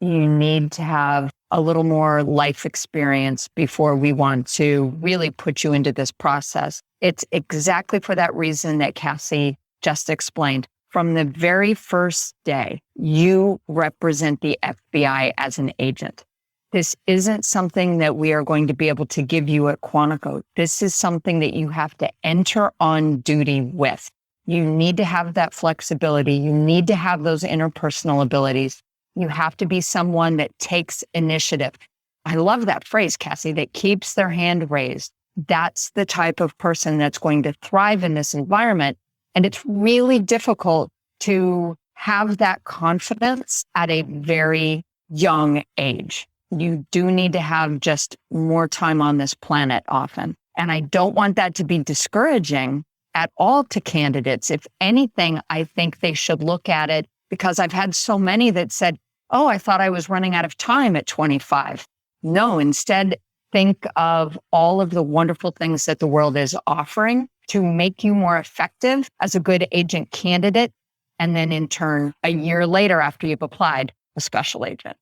Speaker 2: You need to have a little more life experience before we want to really put you into this process. It's exactly for that reason that Cassie just explained. From the very first day, you represent the FBI as an agent. This isn't something that we are going to be able to give you at Quantico. This is something that you have to enter on duty with. You need to have that flexibility. You need to have those interpersonal abilities. You have to be someone that takes initiative. I love that phrase, Cassie, that keeps their hand raised. That's the type of person that's going to thrive in this environment. And it's really difficult to have that confidence at a very young age. You do need to have just more time on this planet often. And I don't want that to be discouraging at all to candidates. If anything, I think they should look at it, because I've had so many that said, oh, I thought I was running out of time at 25. No, instead, think of all of the wonderful things that the world is offering to make you more effective as a good agent candidate. And then in turn, a year later after you've applied, a special agent.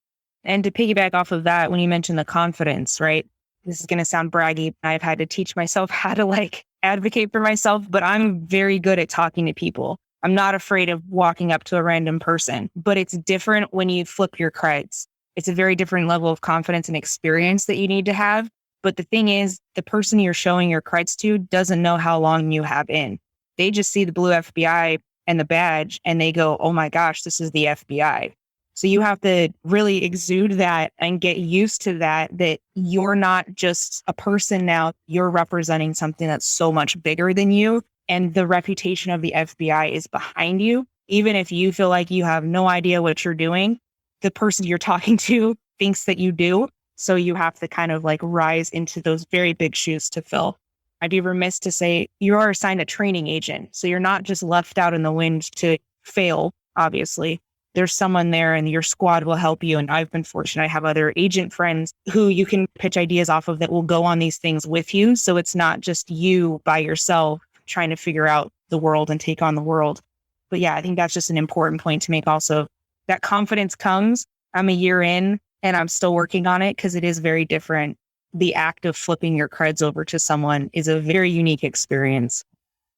Speaker 3: And to piggyback off of that, when you mentioned the confidence, right? This is going to sound braggy. I've had to teach myself how to advocate for myself, but I'm very good at talking to people. I'm not afraid of walking up to a random person, but it's different when you flip your creds. It's a very different level of confidence and experience that you need to have. But the thing is, the person you're showing your creds to doesn't know how long you have in. They just see the blue FBI and the badge and they go, oh my gosh, this is the FBI. So you have to really exude that and get used to that you're not just a person now, you're representing something that's so much bigger than you. And the reputation of the FBI is behind you. Even if you feel like you have no idea what you're doing, the person you're talking to thinks that you do. So you have to kind of rise into those very big shoes to fill. I'd be remiss to say you are assigned a training agent. So you're not just left out in the wind to fail, obviously. There's someone there and your squad will help you. And I've been fortunate. I have other agent friends who you can pitch ideas off of that will go on these things with you. So it's not just you by yourself trying to figure out the world and take on the world. But yeah, I think that's just an important point to make also. That confidence comes. I'm a year in and I'm still working on it because it is very different. The act of flipping your creds over to someone is a very unique experience.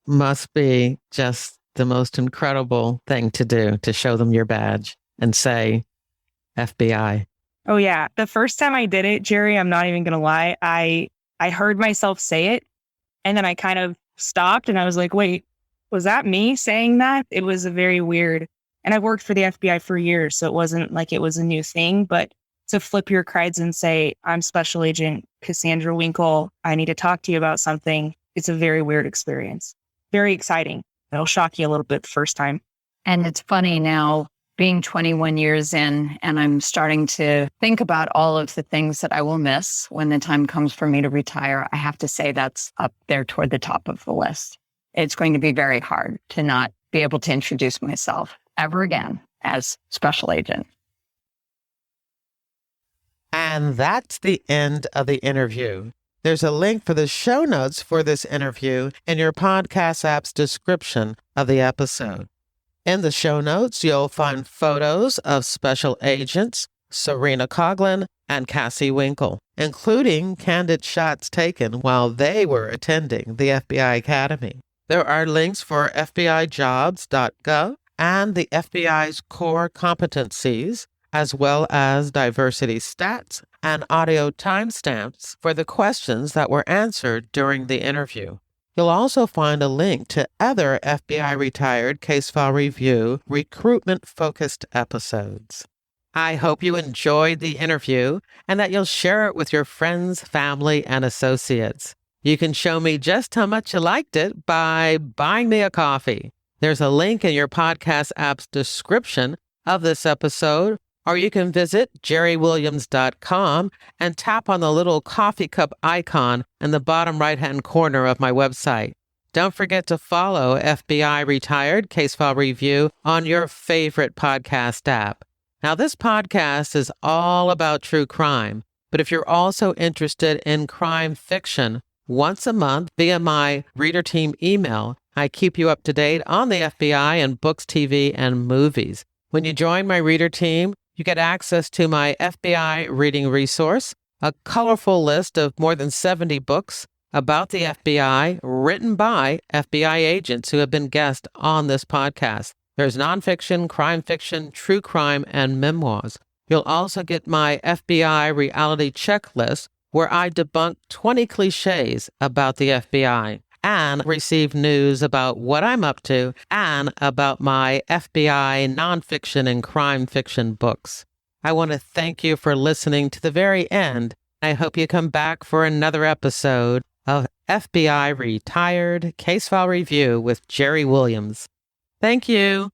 Speaker 1: Must be just the most incredible thing to do, to show them your badge and say, FBI.
Speaker 3: Oh yeah. The first time I did it, Jerry, I'm not even going to lie. I heard myself say it and then I kind of stopped and I was like, wait, was that me saying that? It was a very weird, and I've worked for the FBI for years, so it wasn't like it was a new thing, but to flip your creds and say, I'm Special Agent Cassandra Winkel, I need to talk to you about something. It's a very weird experience. Very exciting. It'll shock you a little bit the first time.
Speaker 2: And it's funny now, being 21 years in, and I'm starting to think about all of the things that I will miss when the time comes for me to retire. I have to say that's up there toward the top of the list. It's going to be very hard to not be able to introduce myself ever again as special agent.
Speaker 1: And that's the end of the interview. There's a link for the show notes for this interview in your podcast app's description of the episode. In the show notes, you'll find photos of Special Agents Cerena Coughlin and Cassie Winkle, including candid shots taken while they were attending the FBI Academy. There are links for FBIJOBS.gov and the FBI's core competencies, as well as diversity stats and audio timestamps for the questions that were answered during the interview. You'll also find a link to other FBI retired case file review recruitment-focused episodes. I hope you enjoyed the interview and that you'll share it with your friends, family, and associates. You can show me just how much you liked it by buying me a coffee. There's a link in your podcast app's description of this episode, or you can visit jerrywilliams.com and tap on the little coffee cup icon in the bottom right-hand corner of my website. Don't forget to follow FBI Retired Case File Review on your favorite podcast app. Now, this podcast is all about true crime, but if you're also interested in crime fiction, once a month via my reader team email, I keep you up to date on the FBI and books, TV, and movies. When you join my reader team, you get access to my FBI reading resource, a colorful list of more than 70 books about the FBI written by FBI agents who have been guests on this podcast. There's nonfiction, crime fiction, true crime, and memoirs. You'll also get my FBI reality checklist, where I debunk 20 cliches about the FBI and receive news about what I'm up to and about my FBI nonfiction and crime fiction books. I want to thank you for listening to the very end. I hope you come back for another episode of FBI Retired Case File Review with Jerry Williams. Thank you.